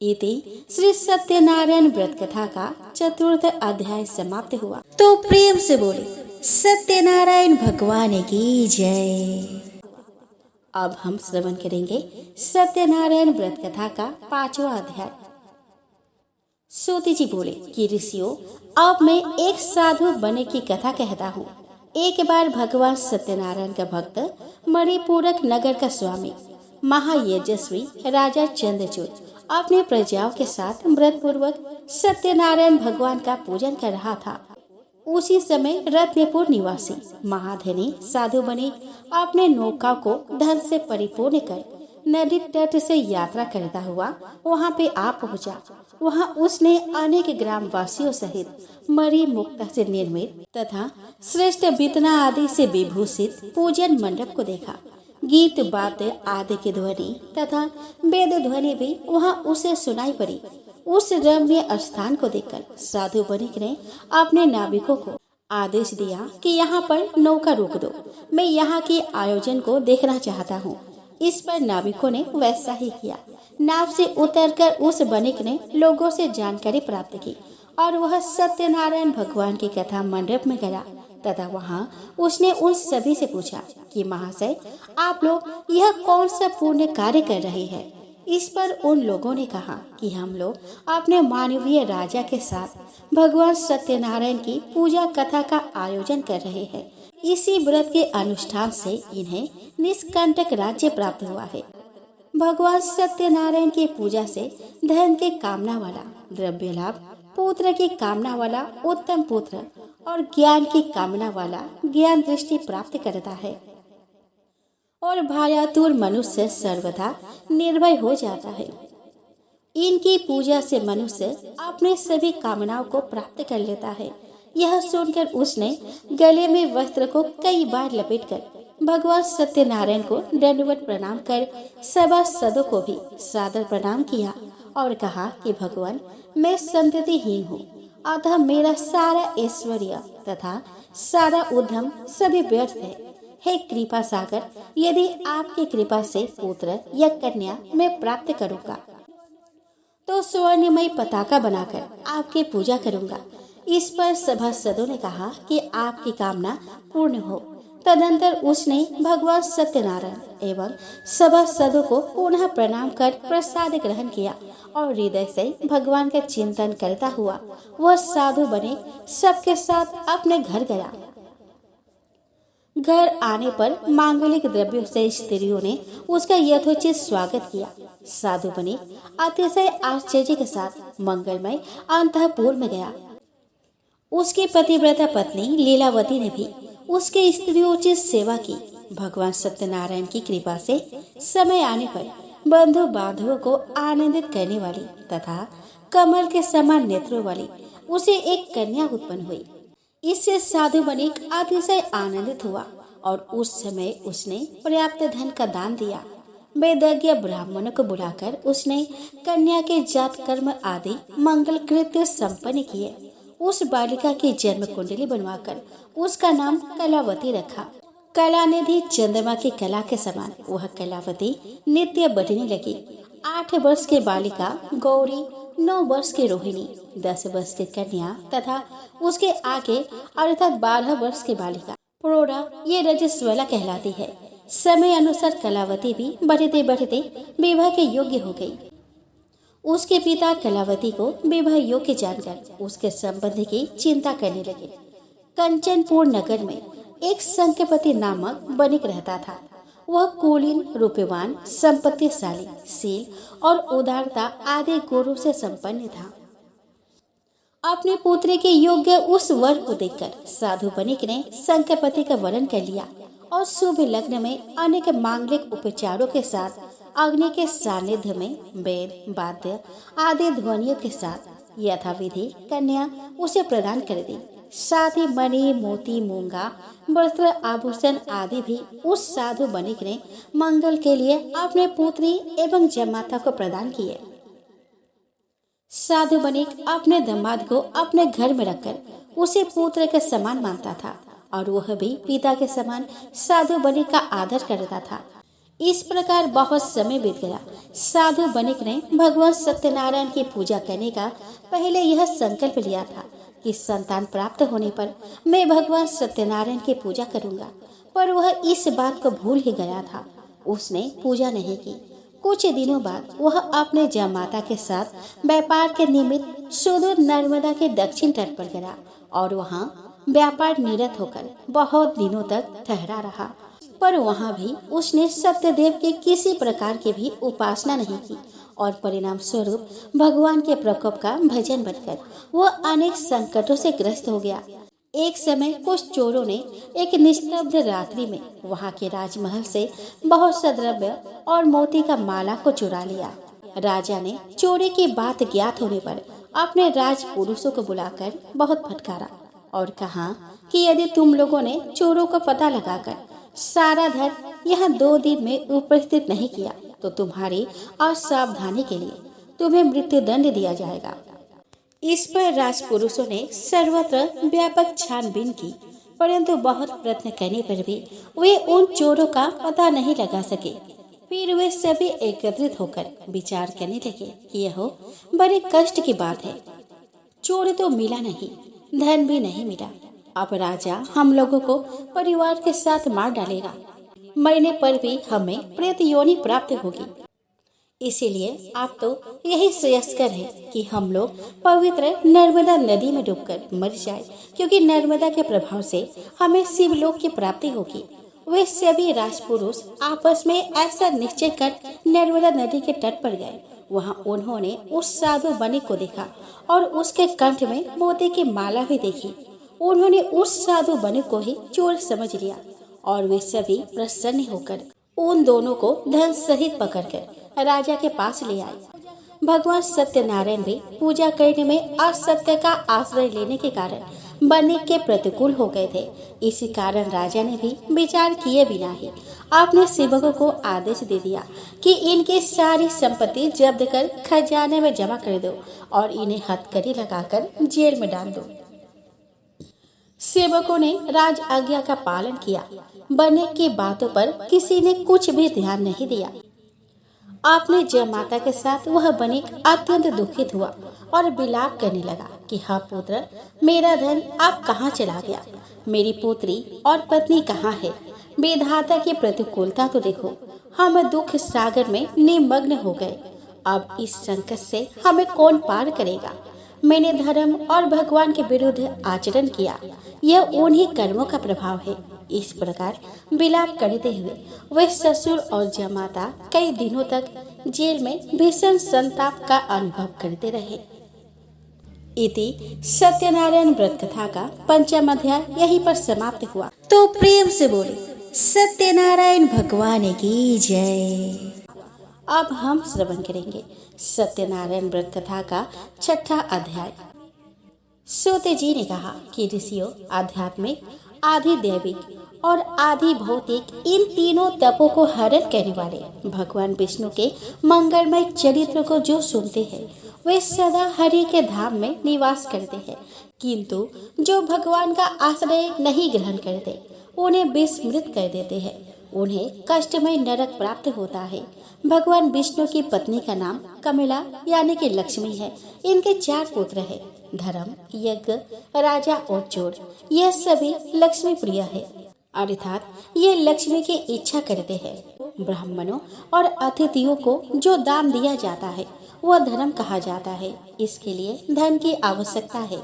इति श्री सत्यनारायण व्रत कथा का चतुर्थ अध्याय समाप्त हुआ। तो प्रेम से बोले सत्यनारायण भगवान की जय। अब हम श्रवण करेंगे सत्यनारायण व्रत कथा का 5वां अध्याय। सूति जी बोले कि ऋषियों, अब मैं एक साधु बने की कथा कहता हूँ। एक बार भगवान सत्यनारायण का भक्त मणिपूरक नगर का स्वामी महायजस्वी राजा चंद्रचूड़ अपने प्रजाओं के साथ व्रत पूर्वक सत्यनारायण भगवान का पूजन कर रहा था। उसी समय रत्नपुर निवासी महाधनी साधु बने अपने नौका को धन से परिपूर्ण कर नदी तट से यात्रा करता हुआ वहां पे आ पहुंचा। वहां उसने अनेक ग्रामवासियों सहित मणि मुक्ता से निर्मित तथा श्रेष्ठ बीतना आदि से विभूषित पूजन मंडप को देखा। गीत वाद्य आदि की ध्वनि तथा वेद ध्वनि भी वहां उसे सुनाई पड़ी। उस रम्य स्थान को देखकर साधु बनिक ने अपने नाविकों को आदेश दिया कि यहाँ पर नौका रोक दो, मैं यहाँ के आयोजन को देखना चाहता हूँ। इस पर नाविकों ने वैसा ही किया। नाव से उतरकर उस बनिक ने लोगों से जानकारी प्राप्त की और वह सत्यनारायण भगवान की कथा मंडप में गया तथा वहाँ उसने उन सभी से पूछा कि महाशय, आप लोग यह कौन सा पुण्य कार्य कर रहे हैं। इस पर उन लोगों ने कहा कि हम लोग अपने मानवीय राजा के साथ भगवान सत्यनारायण की पूजा कथा का आयोजन कर रहे हैं। इसी व्रत के अनुष्ठान से इन्हें निष्कंटक राज्य प्राप्त हुआ है। भगवान सत्यनारायण की पूजा से धन के कामना वाला द्रव्य लाभ, पुत्र की कामना वाला उत्तम पुत्र और ज्ञान की कामना वाला ज्ञान दृष्टि प्राप्त करता है और भयातुर मनुष्य सर्वदा निर्भय हो जाता है। इनकी पूजा से मनुष्य अपने सभी कामनाओं को प्राप्त कर लेता है। यह सुनकर उसने गले में वस्त्र को कई बार लपेटकर भगवान सत्यनारायण को दंडवत प्रणाम कर सभासदों को भी सादर प्रणाम किया और कहा कि भगवान, मैं संततिहीन हूँ, अतः मेरा सारा ऐश्वर्य तथा सारा उद्यम सभी व्यर्थ है। हे कृपा सागर, यदि आपकी कृपा से पुत्र या कन्या मैं प्राप्त करूंगा तो स्वर्णमय पताका बनाकर आपकी पूजा करूंगा। इस पर सभासदों ने कहा कि आपकी कामना पूर्ण हो। तदंतर उसने भगवान सत्यनारायण एवं सभासदों को पुनः प्रणाम कर प्रसाद ग्रहण किया और हृदय से भगवान का चिंतन करता हुआ वह साधु बने सबके साथ अपने घर गया। घर आने पर मांगलिक द्रव्यों से स्त्रियों ने उसका यथोचित स्वागत किया। साधु बने अतिशय आश्चर्य के साथ मंगलमय अंतःपुर में गया। उसकी पतिव्रता पत्नी लीलावती ने भी उसके स्त्रियोचित सेवा की। भगवान सत्यनारायण की कृपा से समय आने पर बंधु बांधवों को आनंदित करने वाली तथा कमल के समान नेत्रों वाली उसे एक कन्या उत्पन्न हुई। इससे साधु बनिक अतिशय आनंदित हुआ और उस समय उसने पर्याप्त धन का दान दिया। वेदज्ञ ब्राह्मणों को बुलाकर उसने कन्या के जात कर्म आदि मंगल कृत्य संपन्न किए। उस बालिका की जन्म कुंडली बनवाकर उसका नाम कलावती रखा। कला निधि चंद्रमा की कला के समान वह कलावती नित्य बढ़ने लगी। 8 वर्ष की बालिका गौरी, 9 वर्ष की रोहिणी, 10 वर्ष की कन्या तथा उसके आगे अर्थात 12 वर्ष की बालिका प्रोढ़ा ये रजस्वला कहलाती है। समय अनुसार कलावती भी बढ़ते बढ़ते विवाह के योग्य हो गई। उसके पिता कलावती को विवाह योग्य जानकर उसके संबंध की चिंता करने लगे। कंचनपुर नगर में एक संख्यपति नामक बणिक रहता था। वह कुलीन, रूपवान, संपत्तिशाली, शील और उदारता आदि गुणों से संपन्न था। अपने पुत्री के योग्य उस वर को देखकर साधु बणिक ने संख्यपति का वरण कर लिया और शुभ लग्न में अनेक मांगलिक उपचारों के साथ अग्नि के सानिध्य में वेद, वाद्य आदि ध्वनियों के साथ यथाविधि कन्या उसे प्रदान कर दी। साथ ही मणि, मोती, मूंगा, वस्त्र, आभूषण आदि भी उस साधु बणिक ने मंगल के लिए अपने पुत्री एवं जमाता को प्रदान किए। साधु बणिक अपने दामाद को अपने घर में रखकर उसे पुत्र के समान मानता था और वह भी पिता के समान साधु बणिक का आदर करता था। इस प्रकार बहुत समय बीत गया। साधु बणिक ने भगवान सत्यनारायण की पूजा करने का पहले यह संकल्प लिया था कि संतान प्राप्त होने पर मैं भगवान सत्यनारायण की पूजा करूंगा, पर वह इस बात को भूल ही गया था। उसने पूजा नहीं की। कुछ दिनों बाद वह अपने जमाता के साथ व्यापार के निमित्त सुदूर नर्मदा के दक्षिण तट पर गया और वहां व्यापार निरत होकर बहुत दिनों तक ठहरा रहा। पर वहां भी उसने सत्यदेव के किसी प्रकार की भी उपासना नहीं की और परिणाम स्वरूप भगवान के प्रकोप का भजन बनकर वह अनेक संकटों से ग्रस्त हो गया। एक समय कुछ चोरों ने एक निस्तब्ध रात्रि में वहां के राजमहल से बहुत सा द्रव्य और मोती का माला को चुरा लिया। राजा ने चोरी की बात ज्ञात होने पर अपने राज पुरुषों को बुलाकर बहुत फटकारा और कहा कि यदि तुम लोगों ने चोरों को पता लगाकर सारा धन यहाँ 2 दिन में उपस्थित नहीं किया तो तुम्हारी असावधानी के लिए तुम्हें मृत्यु दंड दिया जाएगा। इस पर राजपुरुषों ने सर्वत्र व्यापक छानबीन की, परंतु बहुत प्रयत्न करने पर भी वे उन चोरों का पता नहीं लगा सके। फिर वे सभी एकत्रित होकर विचार करने लगे कि यह बड़े कष्ट की बात है। चोर तो मिला नहीं, धन भी नहीं मिला। अब राजा हम लोगों को परिवार के साथ मार डालेगा। मरने पर भी हमें प्रेत योनि प्राप्त होगी। इसीलिए आप तो यही श्रेयस्कर है कि हम लोग पवित्र नर्मदा नदी में डूबकर मर जाए, क्योंकि नर्मदा के प्रभाव से हमें शिवलोक की प्राप्ति होगी। वे सभी राजपुरुष आपस में ऐसा निश्चय कर नर्मदा नदी के तट पर गए। वहां उन्होंने उस साधु बणिक को देखा और उसके कंठ में मोती की माला भी देखी। उन्होंने उस साधु बणिक को ही चोर समझ लिया और वे सभी प्रसन्न होकर उन दोनों को धन सहित पकड़कर राजा के पास ले आए। भगवान सत्यनारायण भी पूजा करने में असत्य का आश्रय लेने के कारण बणिक के प्रतिकूल हो गए थे। इसी कारण राजा ने भी विचार किए बिना ही अपने सेवकों को आदेश दे दिया कि इनकी सारी संपत्ति जब्त कर खजाने में जमा कर दो और इन्हें हथकड़ी लगाकर जेल में डाल दो। सेवकों ने राज आज्ञा का पालन किया। बणिक की बातों पर किसी ने कुछ भी ध्यान नहीं दिया। अपने जमाता के साथ वह बणिक अत्यंत दुखित हुआ और विलाप करने लगा कि हाँ पुत्र, मेरा धन अब कहाँ चला गया, मेरी पुत्री और पत्नी कहाँ है। विधाता की प्रतिकूलता तो देखो, हम दुख सागर में निमग्न हो गए। अब इस संकट से हमें कौन पार करेगा। मैंने धर्म और भगवान के विरुद्ध आचरण किया, यह उन्हीं कर्मों का प्रभाव है। इस प्रकार विलाप करते हुए वे ससुर और जमाता कई दिनों तक जेल में भीषण संताप का अनुभव करते रहे। इति सत्यनारायण व्रत कथा का 5वां अध्याय यहीं पर समाप्त हुआ। तो प्रेम से बोले सत्यनारायण भगवान की जय। अब हम श्रवण करेंगे सत्यनारायण व्रत कथा का 6वां अध्याय। सूत जी ने कहा कि ऋषियों, आध्यात्मिक, आधिदैविक और आदि भौतिक, इन तीनों तपों को हरण करने वाले भगवान विष्णु के मंगलमय चरित्र को जो सुनते हैं वे सदा हरि के धाम में निवास करते हैं, किंतु जो भगवान का आश्रय नहीं ग्रहण करते उन्हें विस्मृत कर देते हैं, उन्हें कष्टमय नरक प्राप्त होता है। भगवान विष्णु की पत्नी का नाम कमला यानी कि लक्ष्मी है। इनके 4 पुत्र हैं, धर्म, यज्ञ, राजा और चोर। यह सभी लक्ष्मी प्रिय है, अर्थात ये लक्ष्मी की इच्छा करते हैं। ब्राह्मणों और अतिथियों को जो दान दिया जाता है वह धर्म कहा जाता है। इसके लिए धन की आवश्यकता है।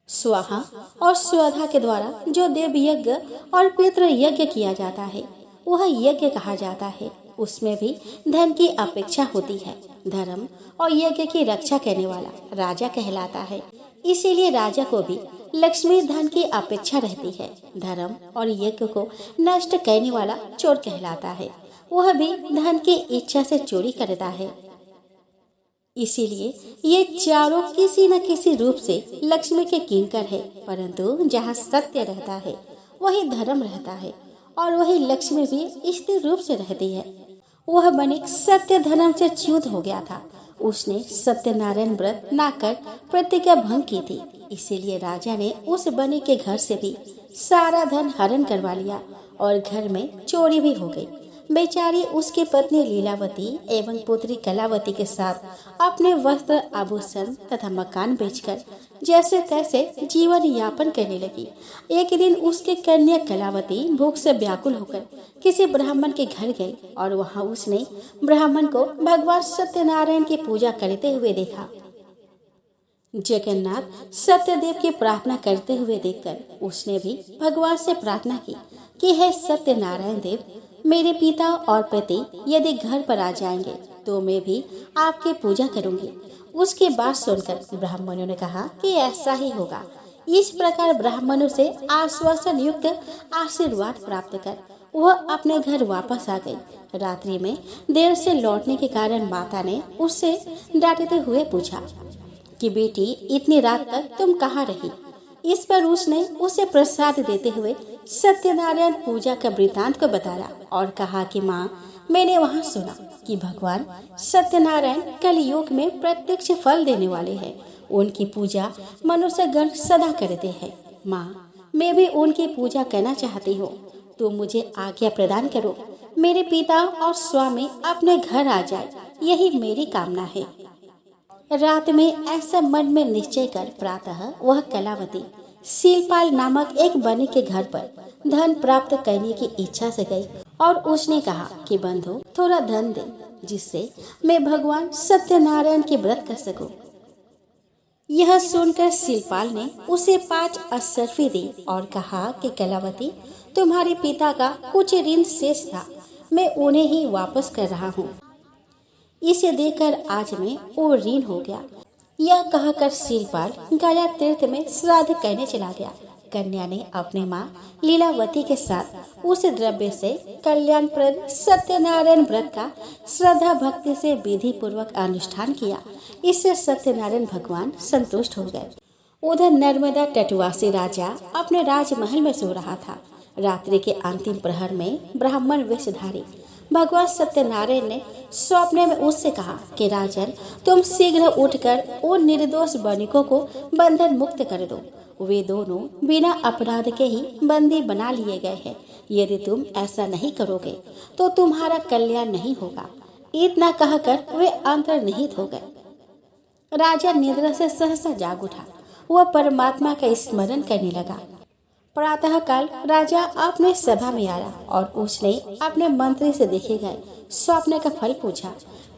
स्वाहा और स्वधा के द्वारा जो देव यज्ञ और पितृ यज्ञ किया जाता है वह यज्ञ कहा जाता है। उसमें भी धन की अपेक्षा होती है। धर्म और यज्ञ की रक्षा करने वाला राजा कहलाता है। इसीलिए राजा को भी लक्ष्मी धन की अपेक्षा रहती है। धर्म और यज्ञ को नष्ट करने वाला चोर कहलाता है। वह भी धन की इच्छा से चोरी करता है। इसीलिए ये चारों किसी न किसी रूप से लक्ष्मी के किंकर है, परंतु जहाँ सत्य रहता है वही धर्म रहता है और वही लक्ष्मी भी स्थिर रूप से रहती है। वह बनिक सत्य धर्म से च्युत हो गया था। उसने सत्यनारायण व्रत ना कर प्रतिज्ञा भंग की थी। इसीलिए राजा ने उस बनिक के घर से भी सारा धन हरण करवा लिया और घर में चोरी भी हो गई। बेचारी उसकी पत्नी लीलावती एवं पुत्री कलावती के साथ अपने वस्त्र, आभूषण तथा मकान बेचकर जैसे तैसे जीवन यापन करने लगी। एक दिन उसकी कन्या कलावती भूख से व्याकुल होकर किसी ब्राह्मण के घर गई और वहां उसने ब्राह्मण को भगवान सत्यनारायण की पूजा करते हुए देखा। जगन्नाथ सत्यदेव की प्रार्थना करते हुए देखकर उसने भी भगवान से प्रार्थना की कि हे सत्यनारायण देव, मेरे पिता और पति यदि घर पर आ जाएंगे तो मैं भी आपकी पूजा करूंगी। उसकी बात सुनकर ब्राह्मणों ने कहा कि ऐसा ही होगा। इस प्रकार ब्राह्मणों से आश्वासन युक्त आशीर्वाद प्राप्त कर वह अपने घर वापस आ गई। रात्रि में देर से लौटने के कारण माता ने उससे डांटते हुए पूछा कि बेटी, इतनी रात तक तुम कहाँ रही? इस पर उसने उसे प्रसाद देते हुए सत्यनारायण पूजा का वृतांत को बताया और कहा कि माँ, मैंने वहाँ सुना कि भगवान सत्यनारायण कलयुग में प्रत्यक्ष फल देने वाले हैं। उनकी पूजा मनुष्यगण सदा करते हैं। माँ, मैं भी उनकी पूजा करना चाहती हूँ। तुम मुझे आज्ञा प्रदान करो। मेरे पिता और स्वामी अपने घर आ जाए, यही मेरी कामना है। रात में ऐसा मन में निश्चय कर प्रातः वह कलावती सीलपाल नामक एक बनी के घर पर धन प्राप्त करने की इच्छा से गई और उसने कहा कि बंधु, थोड़ा धन दे जिससे मैं भगवान सत्यनारायण के व्रत कर सकूं। यह सुनकर सीलपाल ने उसे 5 अशर्फी दी और कहा कि कलावती, तुम्हारे पिता का कुछ ऋण शेष था, मैं उन्हें ही वापस कर रहा हूँ। इसे देखकर आज में वो ऋण हो गया। यह कहकर सीलपाल गया तीर्थ में श्राद्ध करने चला गया। कन्या ने अपने माँ लीलावती के साथ उस द्रव्य से कल्याणप्रद सत्यनारायण व्रत का श्रद्धा भक्ति से विधि पूर्वक अनुष्ठान किया। इससे सत्यनारायण भगवान संतुष्ट हो गए। उधर नर्मदा तटवासी राजा अपने राजमहल में सो रहा था। रात्रि के अंतिम प्रहर में ब्राह्मण वेशधारी भगवान सत्यनारायण ने स्वप्न में उससे कहा कि राजन, तुम शीघ्र उठकर उन निर्दोष बनिकों को बंधन मुक्त कर दो। वे दोनों बिना अपराध के ही बंदी बना लिए गए हैं। यदि तुम ऐसा नहीं करोगे तो तुम्हारा कल्याण नहीं होगा। इतना कहकर वे अंतर्निहित हो गए। राजा निद्रा से सहसा जाग उठा। वह परमात्मा का स्मरण करने लगा। प्रातः काल राजा अपने सभा में आया और उसने अपने मंत्री से देखे गए स्वप्न का फल पूछा।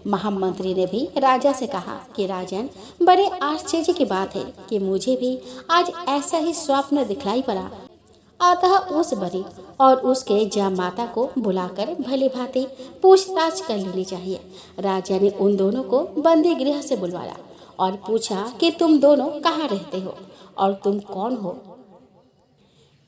महामंत्री ने भी राजा से कहा कि राजन, बड़े आश्चर्य की बात है कि मुझे भी आज ऐसा ही स्वप्न दिखलाई पड़ा। अतः उस बड़ी और उसके जामाता को बुलाकर भली भांति पूछताछ कर लेनी चाहिए। राजा ने उन दोनों को बंदी गृह से बुलवाया और पूछा कि तुम दोनों कहाँ रहते हो और तुम कौन हो।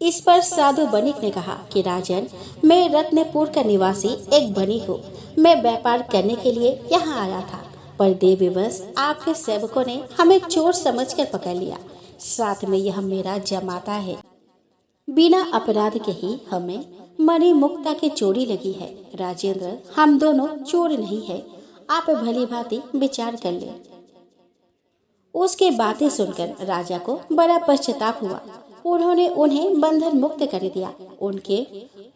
इस पर साधु बनिक ने कहा कि राजन, मैं रत्नपुर का निवासी एक बनिक हूँ। मैं व्यापार करने के लिए यहाँ आया था, पर देववश आपके सेवकों ने हमें चोर समझकर पकड़ लिया। साथ में यह मेरा जमाता है। बिना अपराध के ही हमें मणि मुक्ता की चोरी लगी है। राजेंद्र, हम दोनों चोर नहीं है, आप भली भांति विचार कर ले। उसकी बातें सुनकर राजा को बड़ा पश्चाताप हुआ। उन्होंने उन्हें बंधन मुक्त कर दिया। उनके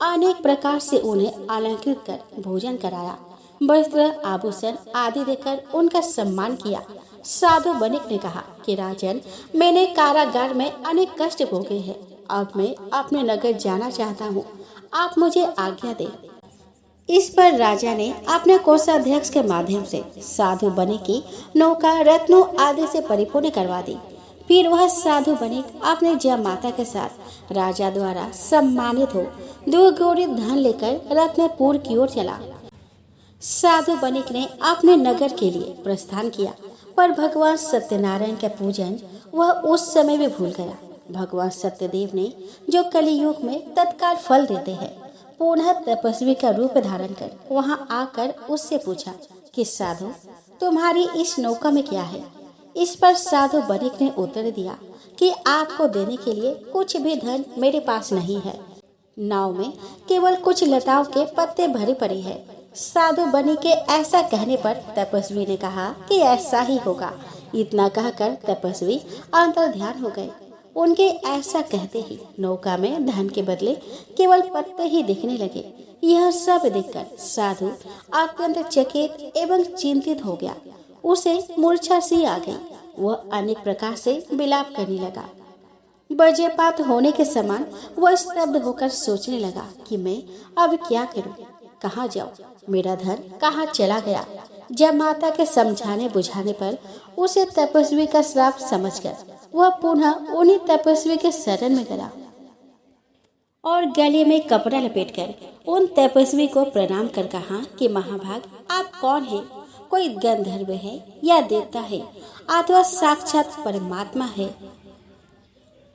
अनेक प्रकार से उन्हें अलंकृत कर भोजन कराया, वस्त्र आभूषण आदि देकर उनका सम्मान किया। साधु बनिक ने कहा कि राजन, मैंने कारागार में अनेक कष्ट भोगे हैं। अब मैं अपने नगर जाना चाहता हूँ, आप मुझे आज्ञा दें। इस पर राजा ने अपने कोषाध्यक्ष के माध्यम से साधु बनिक की नौका रत्नों आदि से परिपूर्ण करवा दी। फिर वह साधु बनिक अपने जमाता के साथ राजा द्वारा सम्मानित हो 2 गौरी धन लेकर रत्नपुर की ओर चला। साधु बनिक ने अपने नगर के लिए प्रस्थान किया, पर भगवान सत्यनारायण का पूजन वह उस समय भी भूल गया। भगवान सत्यदेव ने जो कलियुग में तत्काल फल देते हैं, पुनः तपस्वी का रूप धारण कर वहां आकर उससे पूछा कि साधु, तुम्हारी इस नौका में क्या है। इस पर साधु बनिक ने उत्तर दिया कि आपको देने के लिए कुछ भी धन मेरे पास नहीं है। नाव में केवल कुछ लताओं के पत्ते भरे पड़े हैं। साधु बनिक के ऐसा कहने पर तपस्वी ने कहा कि ऐसा ही होगा। इतना कहकर तपस्वी अंतर्ध्यान हो गए। उनके ऐसा कहते ही नौका में धन के बदले केवल पत्ते ही दिखने लगे। यह सब देखकर साधु अत्यंत चकित एवं चिंतित हो गया। उसे मूर्छा सी आ गई। वह अनेक प्रकार से विलाप करने लगा। वज्रपात होने के समान वह स्तब्ध होकर सोचने लगा कि मैं अब क्या करूं, कहाँ जाऊं, मेरा धन कहाँ चला गया। जब माता के समझाने बुझाने पर उसे तपस्वी का श्राप समझकर वह पुनः उन्हीं तपस्वी के शरण में गया और गले में कपड़ा लपेटकर उन तपस्वी को प्रणाम कर कहा कि महाभाग, आप कौन है? कोई गंधर्व है या देवता है अथवा साक्षात परमात्मा है?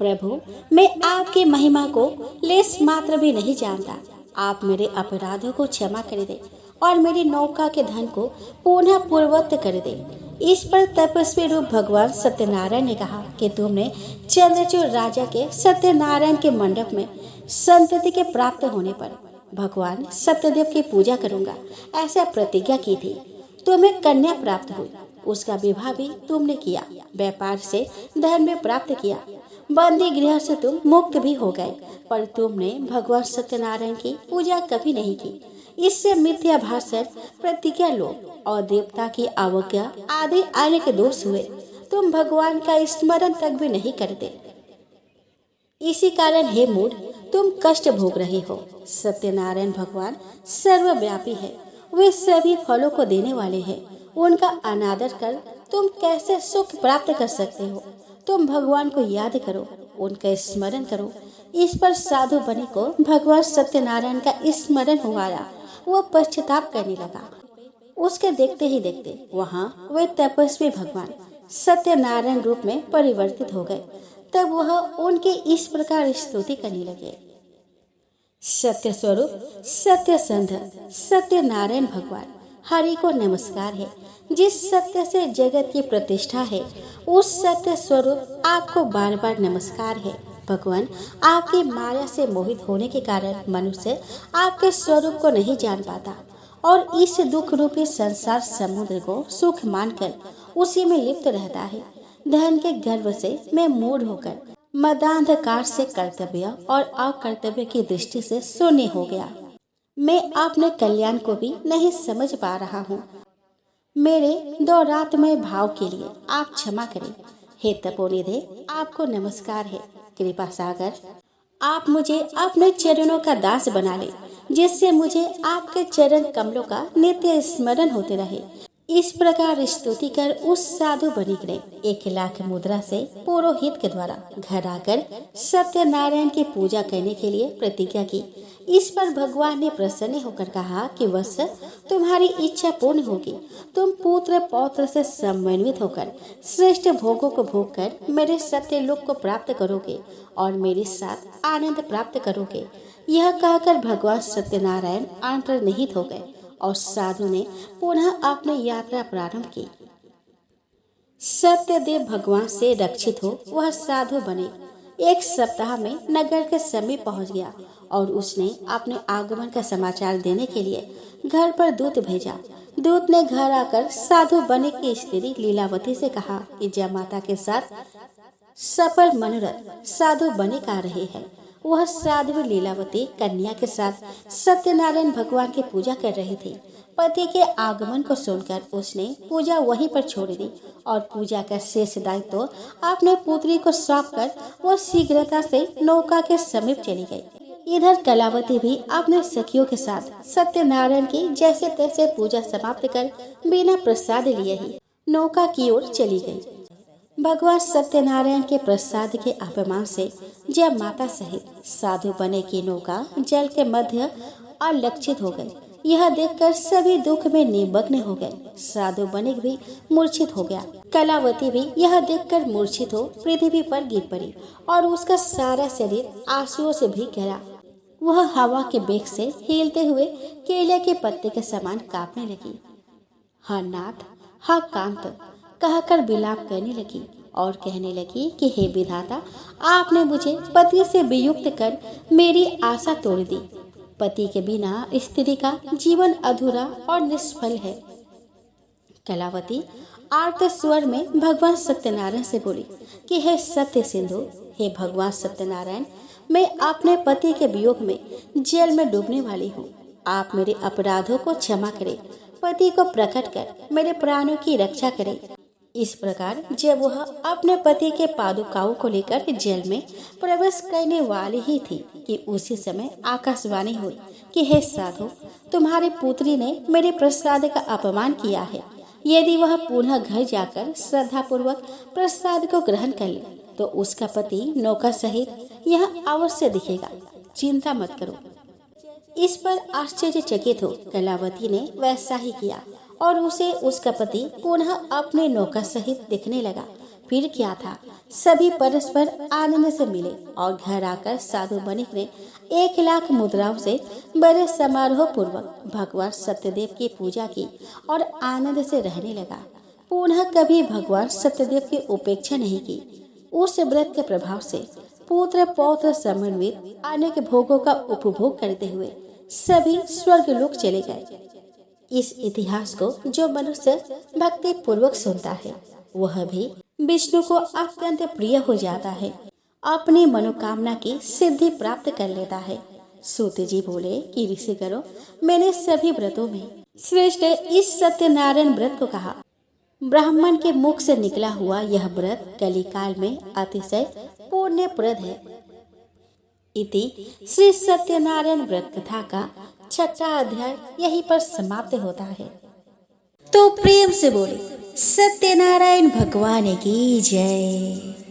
प्रभु, मैं आपकी महिमा को लेस मात्र भी नहीं जानता। आप मेरे अपराधों को क्षमा कर दे और मेरी नौका के धन को पुनः पूर्ववत कर दे। इस पर तपस्वी रूप भगवान सत्यनारायण ने कहा कि तुमने चंद्रचूड़ राजा के सत्यनारायण के मंडप में संतति के प्राप्त होने पर भगवान सत्यदेव की पूजा करूंगा ऐसा प्रतिज्ञा की थी। तुम्हें कन्या प्राप्त हुई, उसका विवाह भी तुमने किया, व्यापार से धन भी प्राप्त किया, बंदी गृह से तुम मुक्त भी हो गए, पर तुमने भगवान सत्यनारायण की पूजा कभी नहीं की। इससे मिथ्या भाषण, प्रतिज्ञा लोभ और देवता की अवज्ञा आदि अनेक दोष हुए। तुम भगवान का स्मरण तक भी नहीं करते। इसी कारण हे मूढ़, तुम कष्ट भोग रहे हो। सत्यनारायण भगवान सर्वव्यापी है, वे सभी फलों को देने वाले हैं। उनका अनादर कर तुम कैसे सुख प्राप्त कर सकते हो? तुम भगवान को याद करो, उनका स्मरण करो। इस पर साधु बनिक को भगवान सत्यनारायण का स्मरण हुआ। वह पश्चाताप करने लगा। उसके देखते ही देखते वहाँ वे तपस्वी भगवान सत्यनारायण रूप में परिवर्तित हो गए। तब वह उनके इस प्रकार स्तुति करने लगे। सत्य स्वरूप, सत्य संध, सत्यनारायण भगवान हरि को नमस्कार है। जिस सत्य से जगत की प्रतिष्ठा है, उस सत्य स्वरूप आपको बार बार नमस्कार है। भगवान, आपकी माया से मोहित होने के कारण मनुष्य आपके स्वरूप को नहीं जान पाता और इस दुख रूपी संसार समुद्र को सुख मानकर उसी में लिप्त रहता है। धन के गर्व से मैं मूढ़ होकर मदांधकार से कर्तव्य और अकर्तव्य की दृष्टि से शून्य हो गया। मैं अपने कल्याण को भी नहीं समझ पा रहा हूँ। मेरे दो रातमय भाव के लिए आप क्षमा करें। हे तपोनिधे, आपको नमस्कार है। कृपा सागर, आप मुझे अपने चरणों का दास बना ले, जिससे मुझे आपके चरण कमलों का नित्य स्मरण होते रहे। इस प्रकार स्तुति कर उस साधु बनिक ने 1,00,000 मुद्रा से पुरोहित के द्वारा घर आकर सत्यनारायण की पूजा करने के लिए प्रतिज्ञा की। इस पर भगवान ने प्रसन्न होकर कहा कि वत्स, तुम्हारी इच्छा पूर्ण होगी। तुम पुत्र पौत्र से समन्वित होकर श्रेष्ठ भोगों को भोग कर मेरे सत्य लोक को प्राप्त करोगे और मेरे साथ आनंद प्राप्त करोगे। यह कहकर भगवान सत्यनारायण अंतर्निहित हो गए और साधु ने पुनः अपनी यात्रा प्रारंभ की। सत्यदेव भगवान से रक्षित हो वह साधु बने। एक सप्ताह में नगर के समीप पहुंच गया और उसने अपने आगमन का समाचार देने के लिए घर पर दूत भेजा। दूत ने घर आकर साधु बने की स्त्री लीलावती से कहा कि जयमाता के साथ सफल मनोरथ साधु बने आ रहे हैं। वह साध्वी लीलावती कन्या के साथ सत्यनारायण भगवान की पूजा कर रही थी। पति के आगमन को सुनकर उसने पूजा वहीं पर छोड़ दी और पूजा का शेष दायित्व तो अपने पुत्री को सौंपकर वह शीघ्रता से नौका के समीप चली गई। इधर कलावती भी अपने सखियों के साथ सत्यनारायण की जैसे तैसे पूजा समाप्त कर बिना प्रसाद लिए ही नौका की ओर चली गई। भगवान सत्यनारायण के प्रसाद के अपमान से जब माता सहित साधु बने की नौका जल के मध्य अलक्षित हो गई। यह देखकर सभी दुख में निमग्न हो गए। साधु बनिक भी मूर्छित हो गया। कलावती भी यह देखकर मूर्छित हो पृथ्वी पर गिर पड़ी और उसका सारा शरीर आंसुओं से भीग गया। वह हवा के बेग से हिलते हुए केले के पत्ते के समान कांपने लगी। हा नाथ, हा कांत कहकर विलाप करने लगी और कहने लगी कि हे विधाता, आपने मुझे पति से वियुक्त कर मेरी आशा तोड़ दी। पति के बिना स्त्री का जीवन अधूरा और निष्फल है। कलावती आर्त स्वर में भगवान सत्यनारायण से बोली कि हे सत्य सिंधु, हे भगवान सत्यनारायण, मैं अपने पति के वियोग में जेल में डूबने वाली हूँ। आप मेरे अपराधों को क्षमा करें, पति को प्रकट कर मेरे प्राणों की रक्षा करें। इस प्रकार जब वह अपने पति के पादुकाओं को लेकर जेल में प्रवेश करने वाली ही थी कि उसी समय आकाशवाणी हुई कि हे साधु, तुम्हारी पुत्री ने मेरे प्रसाद का अपमान किया है। यदि वह पुनः घर जाकर श्रद्धा पूर्वक प्रसाद को ग्रहण कर ले तो उसका पति नौका सहित यह अवश्य दिखेगा। चिंता मत करो। इस पर आश्चर्यचकित हो कलावती ने वैसा ही किया और उसे उसका पति पुनः अपने नौका सहित दिखने लगा। फिर क्या था, सभी परस्पर आनंद से मिले और घर आकर साधु बनिक ने 1,00,000 मुद्राओं से बड़े समारोह पूर्वक भगवान सत्यदेव की पूजा की और आनंद से रहने लगा। पुनः कभी भगवान सत्यदेव की उपेक्षा नहीं की। उस व्रत के प्रभाव से पुत्र पौत्र समन्वित अनेक भोगों का उपभोग करते हुए सभी स्वर्ग लोक चले गए। इस इतिहास को जो मनुष्य भक्ति पूर्वक सुनता है वह भी विष्णु को अत्यंत प्रिय हो जाता है, अपनी मनोकामना की सिद्धि प्राप्त कर लेता है। सूत जी बोले कि ऋषि करो, मैंने सभी व्रतों में श्रेष्ठ इस सत्यनारायण व्रत को कहा। ब्राह्मण के मुख से निकला हुआ यह व्रत कलिकाल में अतिशय पुण्यप्रद है। इति श्री सत्यनारायण व्रत कथा का 6वां अध्याय यहीं पर समाप्त होता है। तो प्रेम से बोले सत्यनारायण भगवान की जय।